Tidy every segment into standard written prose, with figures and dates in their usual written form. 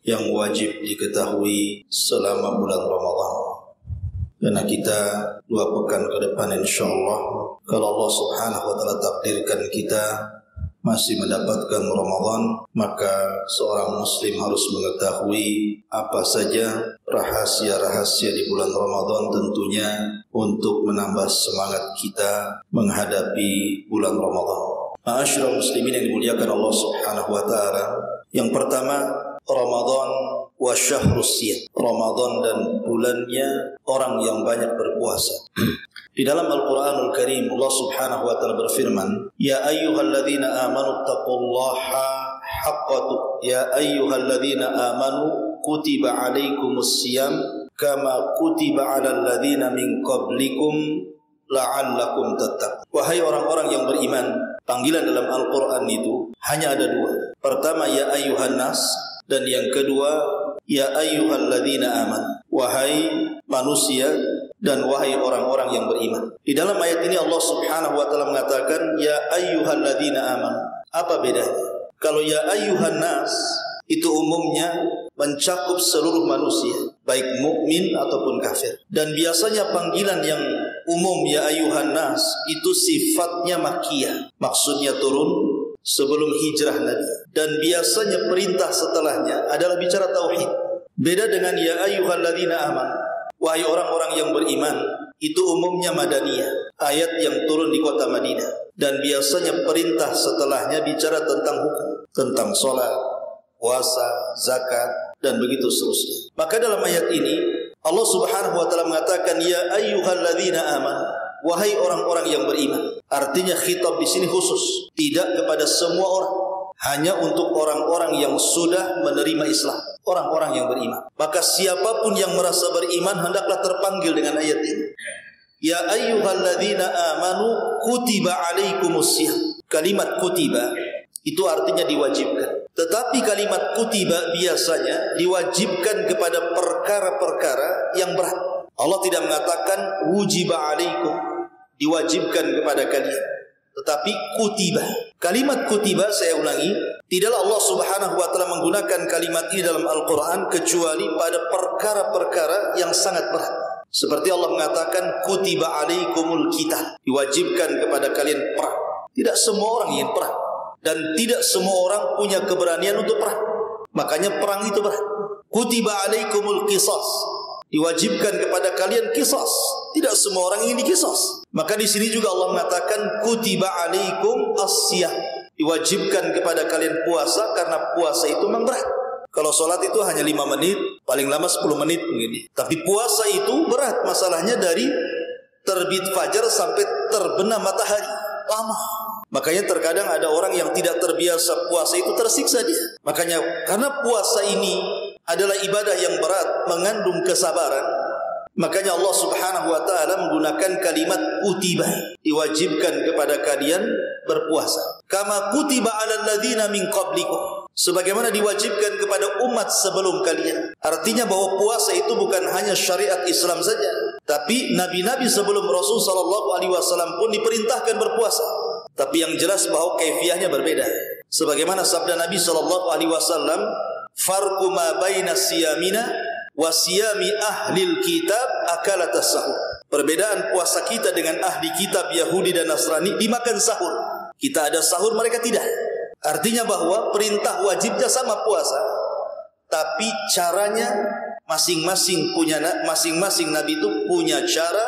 yang wajib diketahui selama bulan Ramadan. Karena kita 2 pekan ke depan insyaallah, kalau Allah Subhanahu wa taala takdirkan kita masih mendapatkan Ramadan, maka seorang muslim harus mengetahui apa saja rahasia-rahasia di bulan Ramadan, tentunya untuk menambah semangat kita menghadapi bulan Ramadan. Ma'asyiral muslimin yang dimuliakan Allah Subhanahu wa taala, yang pertama, Ramadan wa syahrus siyam. Ramadan dan bulannya orang yang banyak berpuasa. Di dalam Al-Qur'anul Karim Allah Subhanahu wa taala berfirman, "Ya ayyuhalladzina amanu taqullaha haqqa ya ayyuhalladzina amanu kutiba 'alaikumus siyam kama kutiba 'alal ladzina min qablikum la'allakum tattaqun." Wahai orang-orang yang beriman, panggilan dalam Al-Qur'an itu hanya ada 2. Pertama, ya ayyuhan nas, dan yang kedua, ya ayyuhalladzina amanu. Wahai manusia dan wahai orang-orang yang beriman. Di dalam ayat ini Allah Subhanahu wa taala mengatakan ya ayyuhalladzina amanu. Apa bedanya? Kalau ya ayyuhan nas itu umumnya mencakup seluruh manusia, baik mukmin ataupun kafir. Dan biasanya panggilan yang umum ya ayyuhan nas itu sifatnya makkiyah. Maksudnya turun sebelum hijrah Nabi. Dan biasanya perintah setelahnya adalah bicara tauhid. Beda dengan ya ayyuhalladzina amanu. Wahai orang-orang yang beriman, itu umumnya madaniyah, ayat yang turun di kota Madinah. Dan biasanya perintah setelahnya bicara tentang hukum, tentang sholat, puasa, zakat, dan begitu seterusnya. Maka dalam ayat ini Allah Subhanahu wa taala mengatakan ya ayyuhalladzina amanu, wahai orang-orang yang beriman. Artinya khitab di sini khusus, tidak kepada semua orang, hanya untuk orang-orang yang sudah menerima Islam, orang-orang yang beriman. Maka siapapun yang merasa beriman hendaklah terpanggil dengan ayat ini. Ya ayyuhalladzina amanu kutiba 'alaikumus siyam. Kalimat kutiba itu artinya diwajibkan. Tetapi kalimat kutiba biasanya diwajibkan kepada perkara-perkara yang berat. Allah tidak mengatakan wujiba 'alaikum, diwajibkan kepada kalian, tetapi kutiba. Kalimat kutiba, saya ulangi, tidaklah Allah Subhanahu wa taala menggunakan kalimat ini dalam Al-Qur'an kecuali pada perkara-perkara yang sangat berat. Seperti Allah mengatakan kutiba 'alaikumul qital, diwajibkan kepada kalian perang. Tidak semua orang ingin perang dan tidak semua orang punya keberanian untuk perang. Makanya perang itu berat. Kutiba 'alaikumul qisas, diwajibkan kepada kalian qisas. Tidak semua orang ingin diqisas. Maka di sini juga Allah mengatakan kutiba 'alaikum as-siyam, diwajibkan kepada kalian puasa karena puasa itu memang berat. Kalau sholat itu hanya 5 menit, paling lama 10 menit begini. Tapi puasa itu berat, masalahnya dari terbit fajar sampai terbenam matahari, lama. Makanya terkadang ada orang yang tidak terbiasa puasa itu tersiksa dia. Makanya karena puasa ini adalah ibadah yang berat, mengandung kesabaran, makanya Allah Subhanahu wa taala menggunakan kalimat kutiba, diwajibkan kepada kalian berpuasa. Kama kutiba 'alal ladzina min qablikum, sebagaimana diwajibkan kepada umat sebelum kalian. Artinya bahwa puasa itu bukan hanya syariat Islam saja, tapi nabi-nabi sebelum Rasul sallallahu alaihi wasallam pun diperintahkan berpuasa. Tapi yang jelas bahwa kaifiyahnya berbeda. Sebagaimana sabda Nabi sallallahu alaihi wasallam, farqu ma baina siyamina wa siyami ahlil kitab akalatas sahur. Perbedaan puasa kita dengan ahli kitab Yahudi dan Nasrani dimakan sahur. Kita ada sahur, mereka tidak. Artinya bahwa perintah wajibnya sama puasa, tapi caranya masing-masing nabi itu punya cara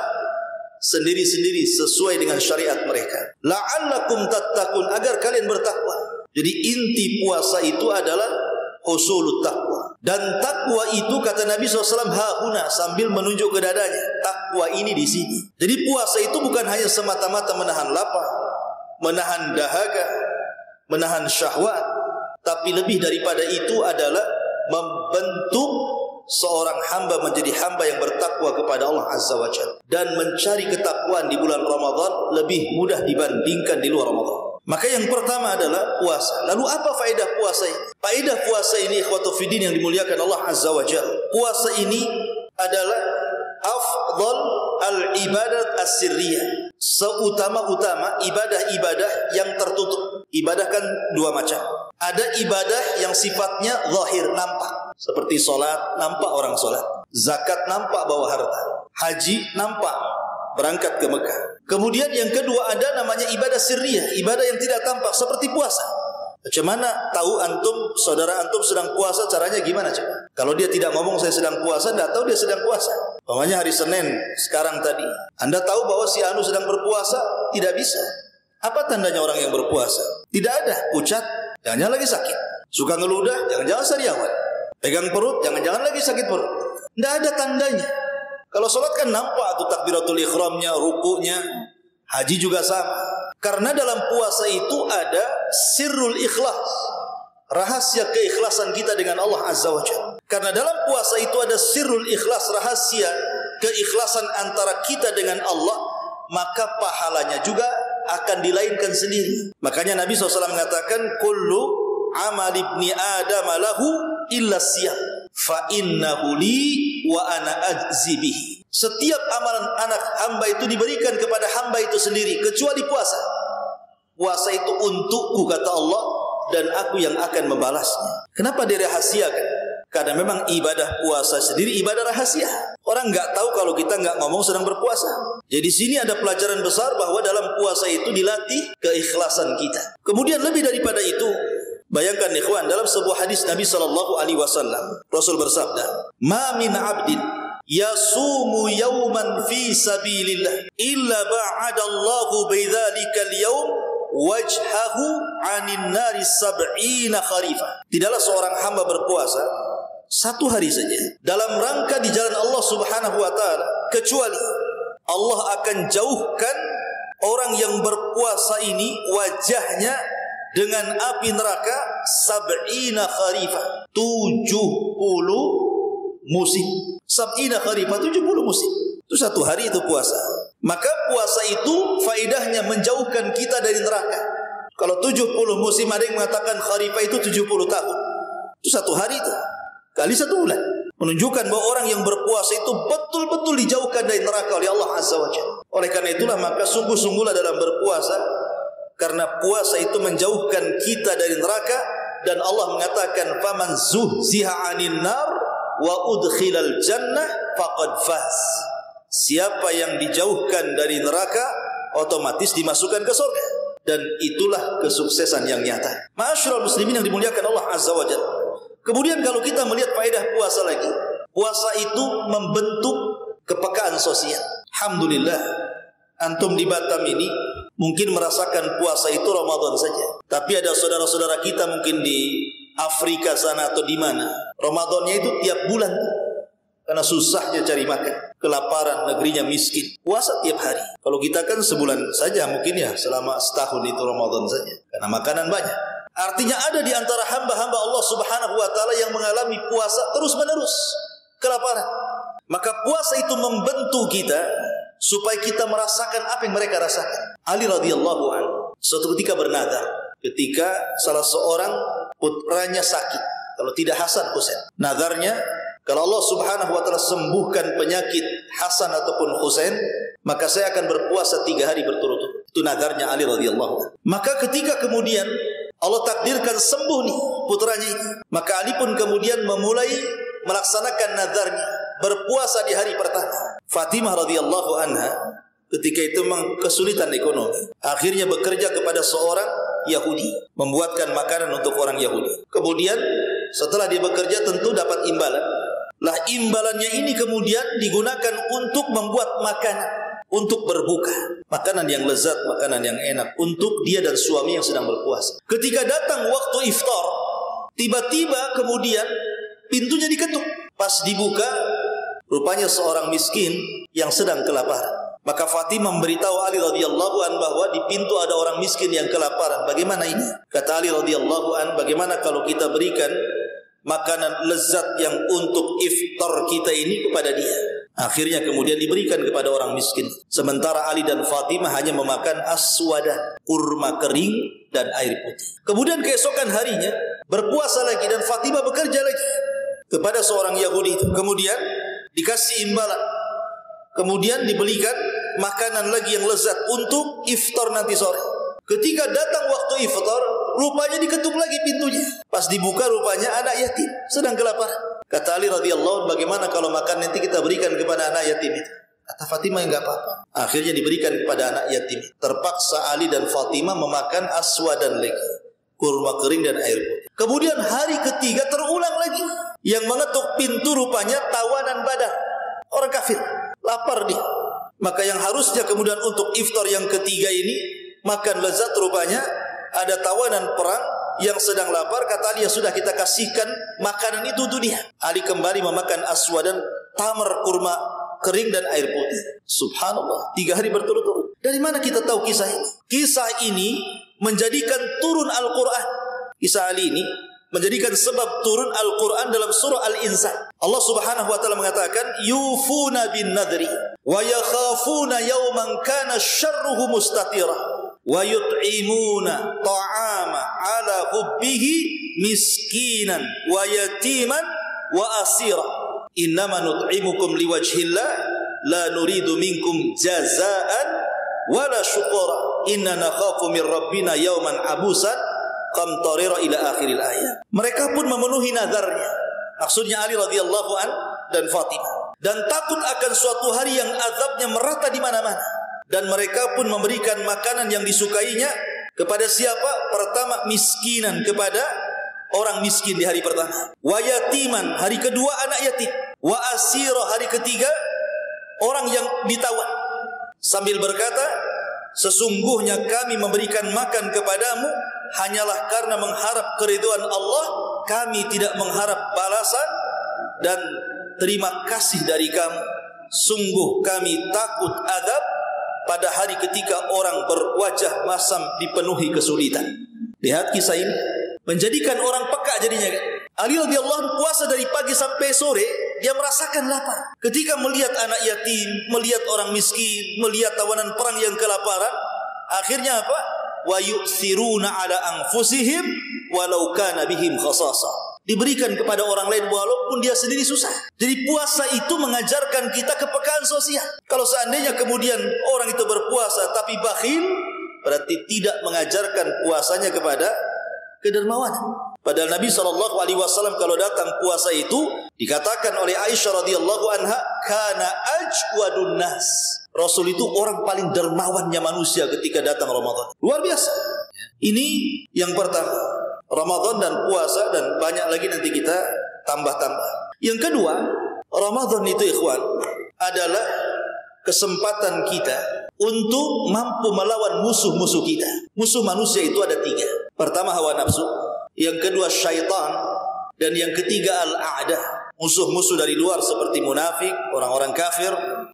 sendiri-sendiri sesuai dengan syariat mereka. La'allakum tattaqun, agar kalian bertakwa. Jadi inti puasa itu adalah husulut takwa. Dan takwa itu kata Nabi SAW hahuna, sambil menunjuk ke dadanya. Takwa ini di sini. Jadi puasa itu bukan hanya semata-mata menahan lapar, menahan dahaga, menahan syahwat, tapi lebih daripada itu adalah membentuk seorang hamba menjadi hamba yang bertakwa kepada Allah Azza wa Jalla. Dan mencari ketakwaan di bulan Ramadan lebih mudah dibandingkan di luar Ramadan. Maka yang pertama adalah puasa. Lalu apa faedah puasa ini? Faedah puasa ini ikhwatu fiddin yang dimuliakan Allah Azza wa Jalla. Puasa ini adalah afdal al-ibadat as-sirriyah. Seutama-utama ibadah-ibadah yang tertutup. Ibadah kan 2 macam. Ada ibadah yang sifatnya zahir, nampak. Seperti sholat, nampak orang sholat. Zakat, nampak bawa harta. Haji, nampak berangkat ke Mekah. Kemudian yang kedua ada namanya ibadah sirriyah, ibadah yang tidak tampak seperti puasa. Macam mana tahu antum, saudara antum sedang puasa, caranya gimana coba? Kalau dia tidak ngomong saya sedang puasa, tidak tahu dia sedang puasa. Umpamanya hari Senin sekarang tadi, Anda tahu bahwa si Anu sedang berpuasa? Tidak bisa. Apa tandanya orang yang berpuasa? Tidak ada. Pucat, jangan-jangan lagi sakit. Suka ngeludah, jangan-jangan sariawan. Pegang perut, jangan-jangan lagi sakit perut. Tidak ada tandanya. Kalau sholat kan nampak tuh takbiratul ikhramnya, rukunya. Haji juga sama. Karena dalam puasa itu ada sirrul ikhlas, rahasia keikhlasan kita dengan Allah Azza wa Jalla. Karena dalam puasa itu ada sirrul ikhlas, rahasia keikhlasan antara kita dengan Allah, maka pahalanya juga akan dilainkan sendiri. Makanya Nabi SAW mengatakan, kullu amal ibni Adam lahu illa siyam, fa innahu li wa ana ajzi bihi. Setiap amalan anak hamba itu diberikan kepada hamba itu sendiri, kecuali puasa. Puasa itu untukku, kata Allah, dan aku yang akan membalasnya. Kenapa dirahasiakan? Karena memang ibadah puasa sendiri ibadah rahasia. Orang nggak tahu kalau kita nggak ngomong sedang berpuasa. Jadi sini ada pelajaran besar bahwa dalam puasa itu dilatih keikhlasan kita. Kemudian lebih daripada itu, bayangkan ikhwan, dalam sebuah hadis Nabi SAW, Rasul bersabda, "Ma min 'abdin yasumu yawman fi sabilillah illa ba'adallahu bidzalika al-yawm wajhahu 'anil nari sab'ina kharifah." Tidaklah seorang hamba berpuasa satu hari saja dalam rangka di jalan Allah Subhanahu wa taala, kecuali Allah akan jauhkan orang yang berpuasa ini wajahnya dengan api neraka sab'ina kharifah, 70 musim. Sab'ina kharifah, 70 musim. Itu satu hari itu puasa. Maka puasa itu faedahnya menjauhkan kita dari neraka. Kalau 70 musim, ada yang mengatakan kharifah itu 70 tahun. Itu satu hari itu, kali satu bulan. Menunjukkan bahwa orang yang berpuasa itu betul-betul dijauhkan dari neraka oleh Allah Azza wa Jalla. Oleh karena itulah maka sungguh-sungguhlah dalam berpuasa, karena puasa itu menjauhkan kita dari neraka. Dan Allah mengatakan, faman zuhziha 'anil nar wa udkhilal jannah faqad faz. Siapa yang dijauhkan dari neraka otomatis dimasukkan ke surga, dan itulah kesuksesan yang nyata. Ma'asyiral muslimin yang dimuliakan Allah Azza wa Jalla. Kemudian kalau kita melihat faedah puasa lagi, puasa itu membentuk kepekaan sosial. Alhamdulillah, antum di Batam ini mungkin merasakan puasa itu Ramadan saja. Tapi ada saudara-saudara kita mungkin di Afrika sana atau di mana, Ramadannya itu tiap bulan tuh. Karena susahnya cari makan, kelaparan, negerinya miskin, puasa tiap hari. Kalau kita kan sebulan saja mungkin ya, selama setahun itu Ramadan saja, karena makanan banyak. Artinya ada di antara hamba-hamba Allah Subhanahu wa taala yang mengalami puasa terus-menerus, kelaparan. Maka puasa itu membentuk kita supaya kita merasakan apa yang mereka rasakan. Ali radhiyallahu anhu suatu ketika bernazar, ketika salah seorang putranya sakit, kalau tidak Hasan Husain. Nazarnya, kalau Allah Subhanahu wa taala sembuhkan penyakit Hasan ataupun Husain, maka saya akan berpuasa 3 hari berturut-turut. Itu nazarnya Ali radhiyallahu anhu. Maka ketika kemudian Allah takdirkan sembuh nih putranya ini, maka Ali pun kemudian memulai melaksanakan nazarnya, berpuasa di hari pertama. Fatimah radhiyallahu anha ketika itu memang kesulitan ekonomi, akhirnya bekerja kepada seorang Yahudi, membuatkan makanan untuk orang Yahudi. Kemudian setelah dia bekerja tentu dapat imbalan. Lah imbalannya ini kemudian digunakan untuk membuat makanan, untuk berbuka, makanan yang lezat, makanan yang enak untuk dia dan suami yang sedang berpuasa. Ketika datang waktu iftar, tiba-tiba kemudian pintunya diketuk. Pas dibuka, rupanya seorang miskin yang sedang kelaparan. Maka Fatimah memberitahu Ali radhiyallahu an bahwa di pintu ada orang miskin yang kelaparan. Bagaimana ini? Kata Ali radhiyallahu an, bagaimana kalau kita berikan makanan lezat yang untuk iftar kita ini kepada dia? Akhirnya kemudian diberikan kepada orang miskin. Sementara Ali dan Fatimah hanya memakan aswadah, kurma kering dan air putih. Kemudian keesokan harinya berpuasa lagi dan Fatimah bekerja lagi kepada seorang Yahudi itu. Kemudian dikasih imbalan. Kemudian dibelikan makanan lagi yang lezat untuk iftar nanti sore. Ketika datang waktu iftar, rupanya diketuk lagi pintunya. Pas dibuka rupanya anak yatim sedang kelaparan. Kata Ali radhiyallahu anhu, bagaimana kalau makan nanti kita berikan kepada anak yatim itu? Kata Fatimah, enggak apa-apa. Akhirnya diberikan kepada anak yatim. Terpaksa Ali dan Fatimah memakan aswa dan legi, kurma kering dan air putih. Kemudian hari ketiga terulang lagi. Yang mengetuk pintu rupanya tawanan Badar, orang kafir, lapar dia. Maka yang harusnya kemudian untuk iftar yang ketiga ini makan lezat, rupanya ada tawanan perang yang sedang lapar. Kata Ali, ya sudah, kita kasihkan makanan itu untuk dia. Ali kembali memakan aswa dan tamar, kurma kering dan air putih. Subhanallah, 3 hari berturut-turut. Dari mana kita tahu kisah ini? Kisah ini menjadikan turun Al-Quran. Kisah Ali ini menjadikan sebab turun Al-Quran dalam surah Al-Insan. Allah subhanahu wa ta'ala mengatakan, yufuna bin nadri wa yakhafuna yawman kana syarruhu mustatira wa yut'imuna ta'ama ala hubbihi miskinan wa yatiman wa asira innama nut'imukum liwajhillah la nuridu minkum jazaan wala syukura inna nakhafu min rabbina yawman abusan qamtarira ila akhiril ayat. Mereka pun memenuhi nadarnya, maksudnya Ali radhiyallahu an dan Fatimah, dan takut akan suatu hari yang azabnya merata di mana-mana. Dan mereka pun memberikan makanan yang disukainya kepada siapa? Pertama, miskinan, kepada orang miskin di hari pertama. Wa yatiman, hari kedua anak yatim. Wa asira, hari ketiga orang yang ditawan. Sambil berkata, sesungguhnya kami memberikan makan kepadamu hanyalah karena mengharap keridhaan Allah. Kami tidak mengharap balasan dan terima kasih dari kamu. Sungguh kami takut azab pada hari ketika orang berwajah masam dipenuhi kesulitan. Lihat kisah ini, menjadikan orang peka jadinya. Ali radhiyallahu anhu puasa dari pagi sampai sore, dia merasakan lapar. Ketika melihat anak yatim, melihat orang miskin, melihat tawanan perang yang kelaparan, akhirnya apa? Wa yu'thiruna ala anfusihim walau kana bihim khasasa. Diberikan kepada orang lain walaupun dia sendiri susah. Jadi puasa itu mengajarkan kita kepekaan sosial. Kalau seandainya kemudian orang itu berpuasa tapi bakhil, berarti tidak mengajarkan puasanya kepada kedermawanan. Padahal Nabi SAW kalau datang puasa itu dikatakan oleh Aisyah radhiyallahu anha, kana ajwadun nas. Rasul itu orang paling dermawannya manusia ketika datang Ramadan. Luar biasa. Ini yang pertama, Ramadan dan puasa, dan banyak lagi nanti kita tambah-tambah. Yang kedua, Ramadan itu ikhwan adalah kesempatan kita untuk mampu melawan musuh-musuh kita. Musuh manusia itu ada 3. Pertama hawa nafsu, yang kedua syaitan, dan yang ketiga al-a'da. Musuh-musuh dari luar seperti munafik, orang-orang kafir.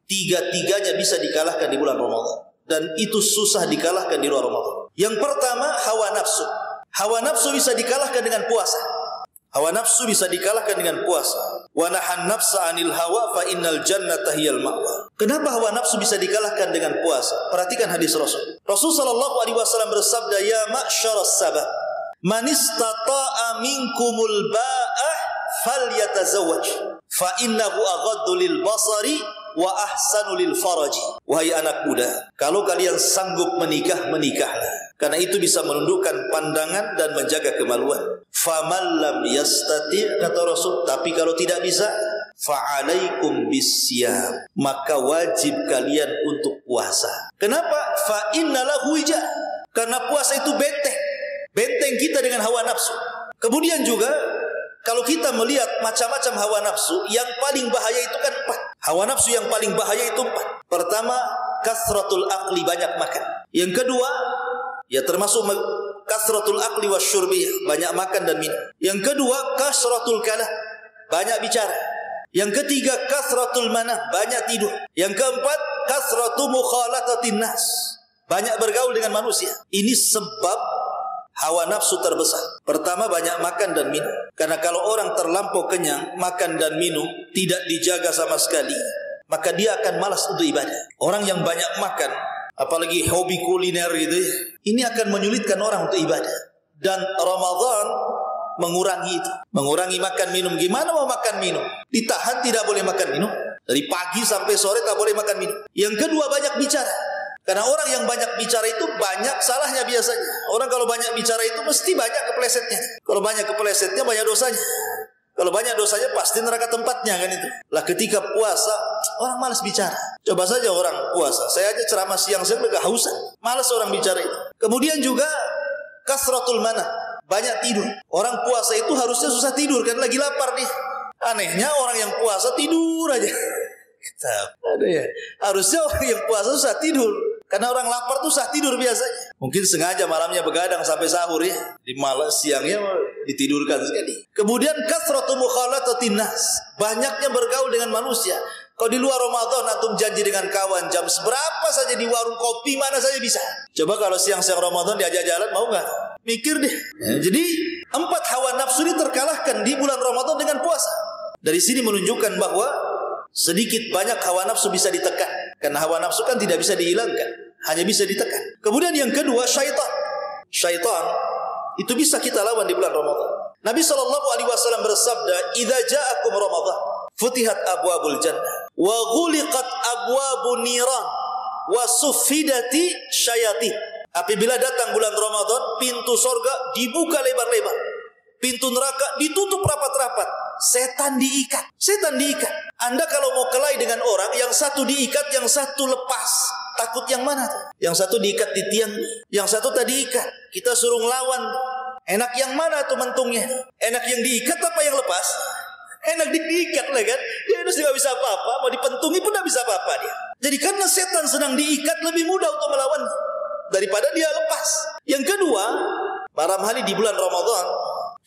3-tiganya bisa dikalahkan di bulan Ramadan, dan itu susah dikalahkan di luar Ramadan. Yang pertama hawa nafsu. Hawa nafsu bisa dikalahkan dengan puasa. Hawa nafsu bisa dikalahkan dengan puasa. Wa nahan nafsa 'anil hawa fa innal jannata hiyal ma'wa. Kenapa hawa nafsu bisa dikalahkan dengan puasa? Perhatikan hadis Rasul. Rasul sallallahu alaihi wasallam bersabda, "Ya ma'syaras sabah, man istata'a minkumul ba'ah falyatazawwaj, fa innahu aghaddu lil basari wa ahsanu lil faraji." Wahai anak muda, kalau kalian sanggup menikah, menikahlah, karena itu bisa menundukkan pandangan dan menjaga kemaluan. Faman lam yastati', kata Rasul, tapi kalau tidak bisa, fa'alaikum bisyam, maka wajib kalian untuk puasa. Kenapa? Fa innalahu wija, karena puasa itu benteng kita dengan hawa nafsu. Kemudian juga kalau kita melihat macam-macam hawa nafsu, yang paling bahaya itu kan 4. Hawa nafsu yang paling bahaya itu 4. Pertama, kasratul aqli, banyak makan. Yang kedua, ya termasuk kasratul aqli wasyurbi, banyak makan dan minum. Yang kedua, kasratul kalam, banyak bicara. Yang ketiga, kasratul manam, banyak tidur. Yang keempat, kasratu mukhalatatin nas, banyak bergaul dengan manusia. Ini sebab hawa nafsu terbesar. Pertama, banyak makan dan minum. Karena kalau orang terlampau kenyang, makan dan minum, tidak dijaga sama sekali, maka dia akan malas untuk ibadah. Orang yang banyak makan, apalagi hobi kuliner gitu, ini akan menyulitkan orang untuk ibadah. Dan Ramadan mengurangi itu, mengurangi makan minum. Gimana mau makan minum? Ditahan, tidak boleh makan minum. Dari pagi sampai sore tak boleh makan minum. Yang kedua, banyak bicara. Karena orang yang banyak bicara itu banyak salahnya biasanya. Orang kalau banyak bicara itu mesti banyak keplesetnya. Kalau banyak keplesetnya banyak dosanya. Kalau banyak dosanya pasti neraka tempatnya kan itu. Lah ketika puasa orang malas bicara. Coba saja orang puasa. Saya aja ceramah siang-siang udah kehausan. Malas orang bicara itu. Kemudian juga kasratul mana, banyak tidur. Orang puasa itu harusnya susah tidur kan lagi lapar nih. Anehnya orang yang puasa tidur aja. Ada ya. Harusnya orang yang puasa susah tidur. Karena orang lapar tuh susah tidur biasanya. Mungkin sengaja malamnya begadang sampai sahur ya. Di malam siangnya ditidurkan sekali. Kemudian kasratu mukhalatatin nas, banyaknya bergaul dengan manusia. Kalau di luar Ramadan antum janji dengan kawan jam seberapa saja di warung kopi mana saja bisa. Coba kalau siang-siang Ramadan diajak jalan mau nggak? Mikir deh. Jadi 4 hawa nafsu ini terkalahkan di bulan Ramadan dengan puasa. Dari sini menunjukkan bahwa sedikit banyak hawa nafsu bisa ditekan. Karena hawa nafsu kan tidak bisa dihilangkan, hanya bisa ditekan. Kemudian yang kedua syaitan. Syaitan itu bisa kita lawan di bulan Ramadan. Nabi SAW bersabda, "Idza ja'akum Ramadan, futihat abwabul jannah, wa ghuliqat abwabun niran, wa suffidati syayatin." Apabila datang bulan Ramadan, pintu surga dibuka lebar-lebar, pintu neraka ditutup rapat-rapat. Setan diikat. Setan diikat. Anda kalau mau kelahi dengan orang, yang satu diikat, yang satu lepas. Takut yang mana tuh? Yang satu diikat di tiang, yang satu tadi ikat. Kita suruh ngelawan. Enak yang mana tuh mentungnya? Enak yang diikat apa yang lepas? Enak diikat lah kan? Dia harus nggak bisa apa-apa. Mau dipentungi pun nggak bisa apa-apa dia. Jadi karena setan sedang diikat, lebih mudah untuk melawan daripada dia lepas. Yang kedua, malam hari di bulan Ramadan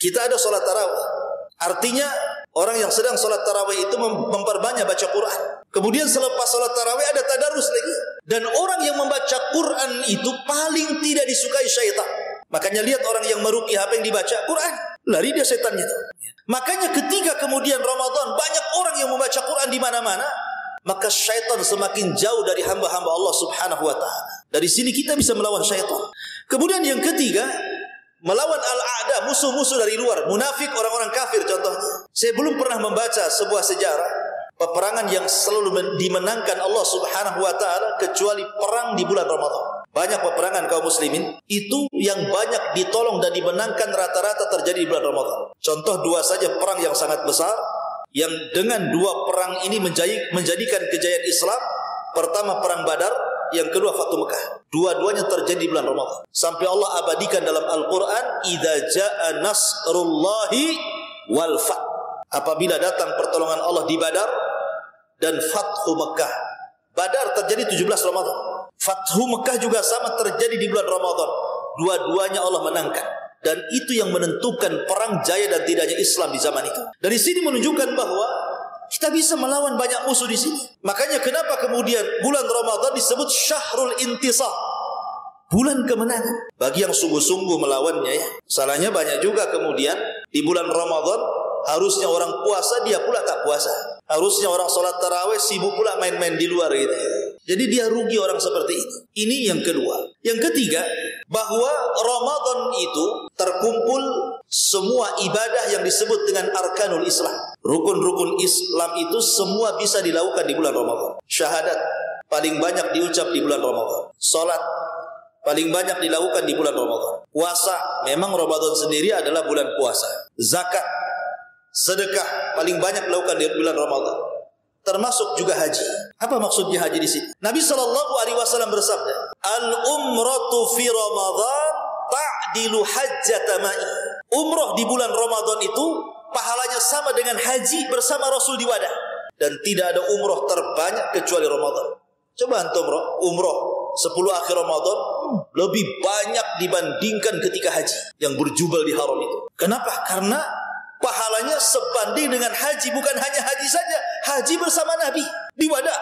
kita ada sholat tarawih. Artinya orang yang sedang sholat tarawih itu memperbanyak baca Quran. Kemudian selepas sholat tarawih ada tadarus lagi. Dan orang yang membaca Quran itu paling tidak disukai syaitan. Makanya lihat orang yang meruqyah apa yang dibaca Quran, lari dia setannya. Makanya ketika kemudian Ramadan banyak orang yang membaca Quran di mana-mana, maka syaitan semakin jauh dari hamba-hamba Allah Subhanahu wa taala. Dari sini kita bisa melawan syaitan. Kemudian yang ketiga, melawan al-a'da, musuh-musuh dari luar, munafik, orang-orang kafir contohnya. Saya belum pernah membaca sebuah sejarah peperangan yang selalu dimenangkan Allah Subhanahu wa taala kecuali perang di bulan Ramadan. Banyak peperangan kaum muslimin itu yang banyak ditolong dan dimenangkan rata-rata terjadi di bulan Ramadan. Contoh 2 saja perang yang sangat besar yang dengan 2 perang ini menjadikan kejayaan Islam. Pertama perang Badar, yang kedua Fathu Mekah. Dua-duanya terjadi di bulan Ramadan. Sampai Allah abadikan dalam Al-Quran, "Idza jaa nasrullahi wal fath." Apabila datang pertolongan Allah di Badar dan Fathu Mekah. Badar terjadi 17 Ramadan. Fathu Mekah juga sama terjadi di bulan Ramadan. Dua-duanya Allah menangkan. Dan itu yang menentukan perang jaya dan tidaknya Islam di zaman itu. Dari sini menunjukkan bahwa kita bisa melawan banyak musuh di sini. Makanya kenapa kemudian bulan Ramadan disebut Syahrul Intisar, bulan kemenangan. Bagi yang sungguh-sungguh melawannya ya. Salahnya banyak juga kemudian di bulan Ramadan harusnya orang puasa dia pula tak puasa. Harusnya orang sholat tarawih sibuk pula main-main di luar gitu. Jadi dia rugi orang seperti itu. Ini yang kedua. Yang ketiga, bahwa Ramadan itu terkumpul semua ibadah yang disebut dengan arkanul Islam. Rukun-rukun Islam itu semua bisa dilakukan di bulan Ramadan. Syahadat paling banyak diucap di bulan Ramadan. Salat paling banyak dilakukan di bulan Ramadan. Puasa, memang Ramadan sendiri adalah bulan puasa. Zakat, sedekah paling banyak dilakukan di bulan Ramadan. Termasuk juga haji. Apa maksudnya haji di sini? Nabi SAW bersabda, "Al-umratu fi Ramadan ta'dilu hajjata ma'i." Umrah di bulan Ramadan itu pahalanya sama dengan haji bersama Rasul di Wada. Dan tidak ada umrah terbanyak kecuali Ramadan. Coba antum umrah 10 akhir Ramadan lebih banyak dibandingkan ketika haji yang berjubel di haram itu. Kenapa? Karena pahalanya sebanding dengan haji. Bukan hanya haji saja, haji bersama Nabi di Wada.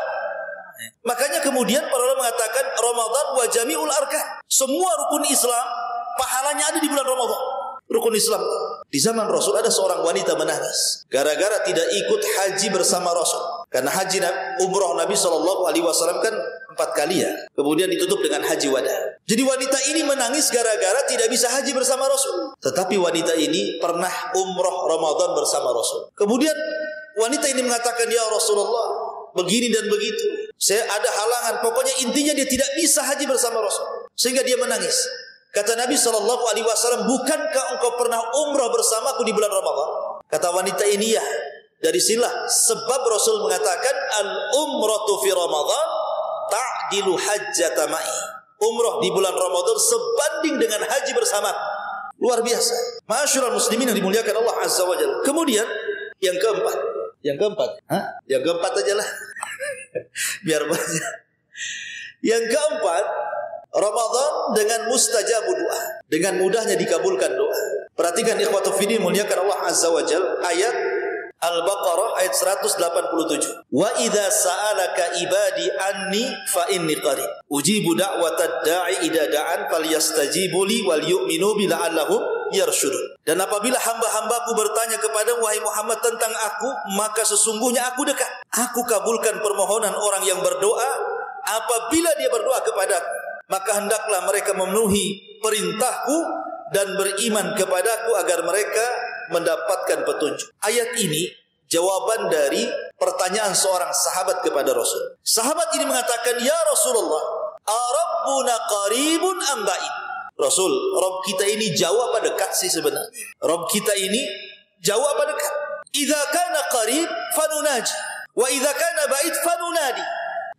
Makanya kemudian para ulama mengatakan Ramadan wa jami'ul arkan. Semua rukun Islam pahalanya ada di bulan Ramadan. Rukun Islam. Di zaman Rasul ada seorang wanita menangis gara-gara tidak ikut haji bersama Rasul. Karena haji umrah Nabi SAW kan 4 kali ya. Kemudian ditutup dengan haji wada. Jadi wanita ini menangis gara-gara tidak bisa haji bersama Rasul. Tetapi wanita ini pernah umrah Ramadan bersama Rasul. Kemudian wanita ini mengatakan, "Ya Rasulullah, begini dan begitu. Saya ada halangan. Pokoknya intinya dia tidak bisa haji bersama Rasul. Sehingga dia menangis. Kata Nabi SAW, bukankah engkau pernah umrah bersamaku di bulan Ramadan? Kata wanita ini, ya. Dari sinilah sebab Rasul mengatakan al-umratu fi Ramadan ta'dilu hajjata ma'i. Umrah di bulan Ramadan sebanding dengan haji bersamaku. Luar biasa. Ma'asyiral muslimin yang dimuliakan Allah Azza wa Jalla. Kemudian yang keempat. Yang keempat aja lah. Biar banyak. Yang keempat, Ramadan dengan mustajabu doa. Dengan mudahnya dikabulkan doa. Perhatikan ikhwatu fiddin muliakan Allah Azza wa Jalla, ayat Al-Baqarah ayat 187. Wa idza sa'alaka ibadi anni fa inni qarib. Ujibu da'watad da'i idza da'an falyastajibu li wal yu'minu bi la'allahum yarshudun. Dan apabila hamba-hambaku bertanya kepada wahai Muhammad tentang aku, maka sesungguhnya aku dekat. Aku kabulkan permohonan orang yang berdoa apabila dia berdoa kepadaku. Maka hendaklah mereka memenuhi perintahku dan beriman kepadaku agar mereka mendapatkan petunjuk. Ayat ini jawaban dari pertanyaan seorang sahabat kepada Rasul. Sahabat ini mengatakan, ya Rasulullah, Arabbuna qaribun am ba'id? Rasul, Rabb kita ini jauh apa dekat sih sebenarnya? Rabb kita ini jauh apa dekat? Idza kana qarib fanunaji, wa idza kana ba'id fanunadi.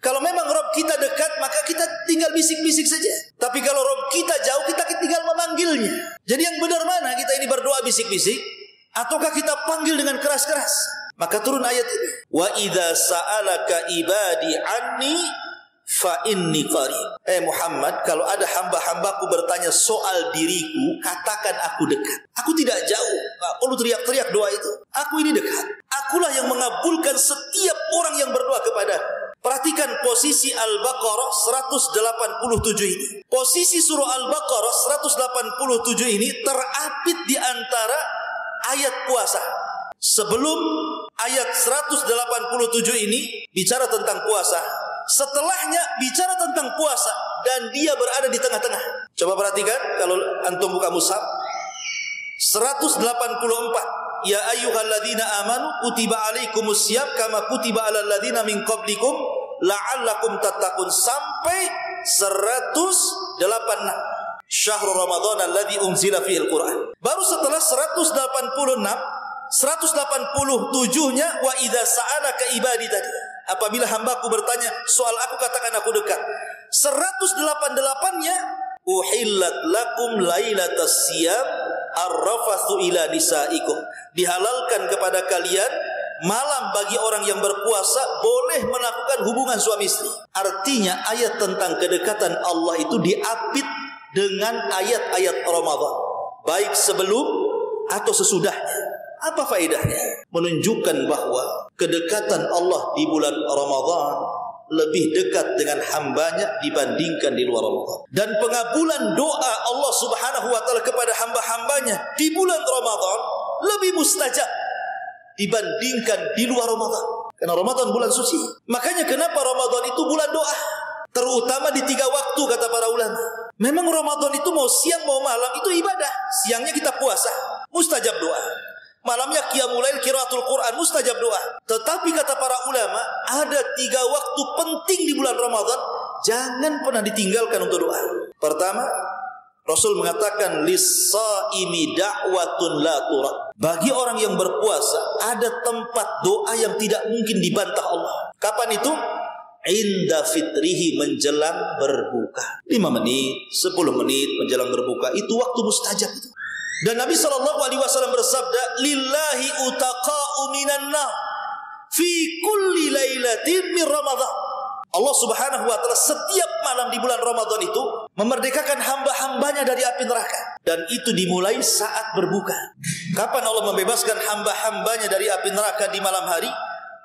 Kalau memang Rabb kita dekat, maka kita tinggal bisik-bisik saja. Tapi kalau Rabb kita jauh, kita tinggal memanggilnya. Jadi yang benar mana? Kita ini berdoa bisik-bisik, ataukah kita panggil dengan keras-keras? Maka turun ayat ini. Wa idza sa'alaka ibadi anni fa inni qarib. Muhammad, kalau ada hamba-hambaku bertanya soal diriku, katakan aku dekat. Aku tidak jauh. Enggak perlu teriak-teriak doa itu. Aku ini dekat. Akulah yang mengabulkan setiap orang yang berdoa kepadaku. Perhatikan posisi Al-Baqarah 187 ini. Posisi surah Al-Baqarah 187 ini terapit di antara ayat puasa. Sebelum ayat 187 ini bicara tentang puasa. Setelahnya bicara tentang puasa. Dan dia berada di tengah-tengah. Coba perhatikan kalau antum buka mushaf. 184. Ya ayyuhalladzina amanu kutiba alaikumus syiyam kama kutiba alal ladzina min qablikum la'allakum tattaqun sampai 186. Syahrul Ramadan alladzi unzila fihil Qur'an. Baru setelah 187-nya wa idza sa'alaka ibadi tadi. Apabila hambaku bertanya soal aku, katakan aku dekat. 188-nya uhillat lakum lailatas siyam ar-rafathu ila nisaikum. Dihalalkan kepada kalian malam bagi orang yang berpuasa boleh melakukan hubungan suami istri. Artinya ayat tentang kedekatan Allah itu diapit dengan ayat-ayat Ramadan, baik sebelum atau sesudahnya. Apa faedahnya? Menunjukkan bahwa kedekatan Allah di bulan Ramadan lebih dekat dengan hambanya dibandingkan di luar Ramadan. Dan pengabulan doa Allah Subhanahu wa ta'ala kepada hamba-hambanya di bulan Ramadan lebih mustajab dibandingkan di luar Ramadan. Karena Ramadan bulan suci. Makanya kenapa Ramadan itu bulan doa, terutama di 3 waktu kata para ulama. Memang Ramadan itu mau siang mau malam itu ibadah. Siangnya kita puasa, mustajab doa. Malamnya qiyamul lail, qiraatul Quran, mustajab doa. Tetapi kata para ulama, ada 3 waktu penting di bulan Ramadan, jangan pernah ditinggalkan untuk doa. Pertama, Rasul mengatakan lis-shaimi da'watun la turad. Bagi orang yang berpuasa ada tempat doa yang tidak mungkin dibantah Allah. Kapan itu? Inda fitrihi, menjelang berbuka. 5 menit, 10 menit menjelang berbuka, itu waktu mustajab itu. Dan Nabi SAW bersabda, lillahi utaqa'u minan nar fi kulli lailatin min Ramadan. Allah Subhanahu wa ta'ala setiap malam di bulan Ramadan itu memerdekakan hamba-hambanya dari api neraka. Dan itu dimulai saat berbuka. Kapan Allah membebaskan hamba-hambanya dari api neraka di malam hari?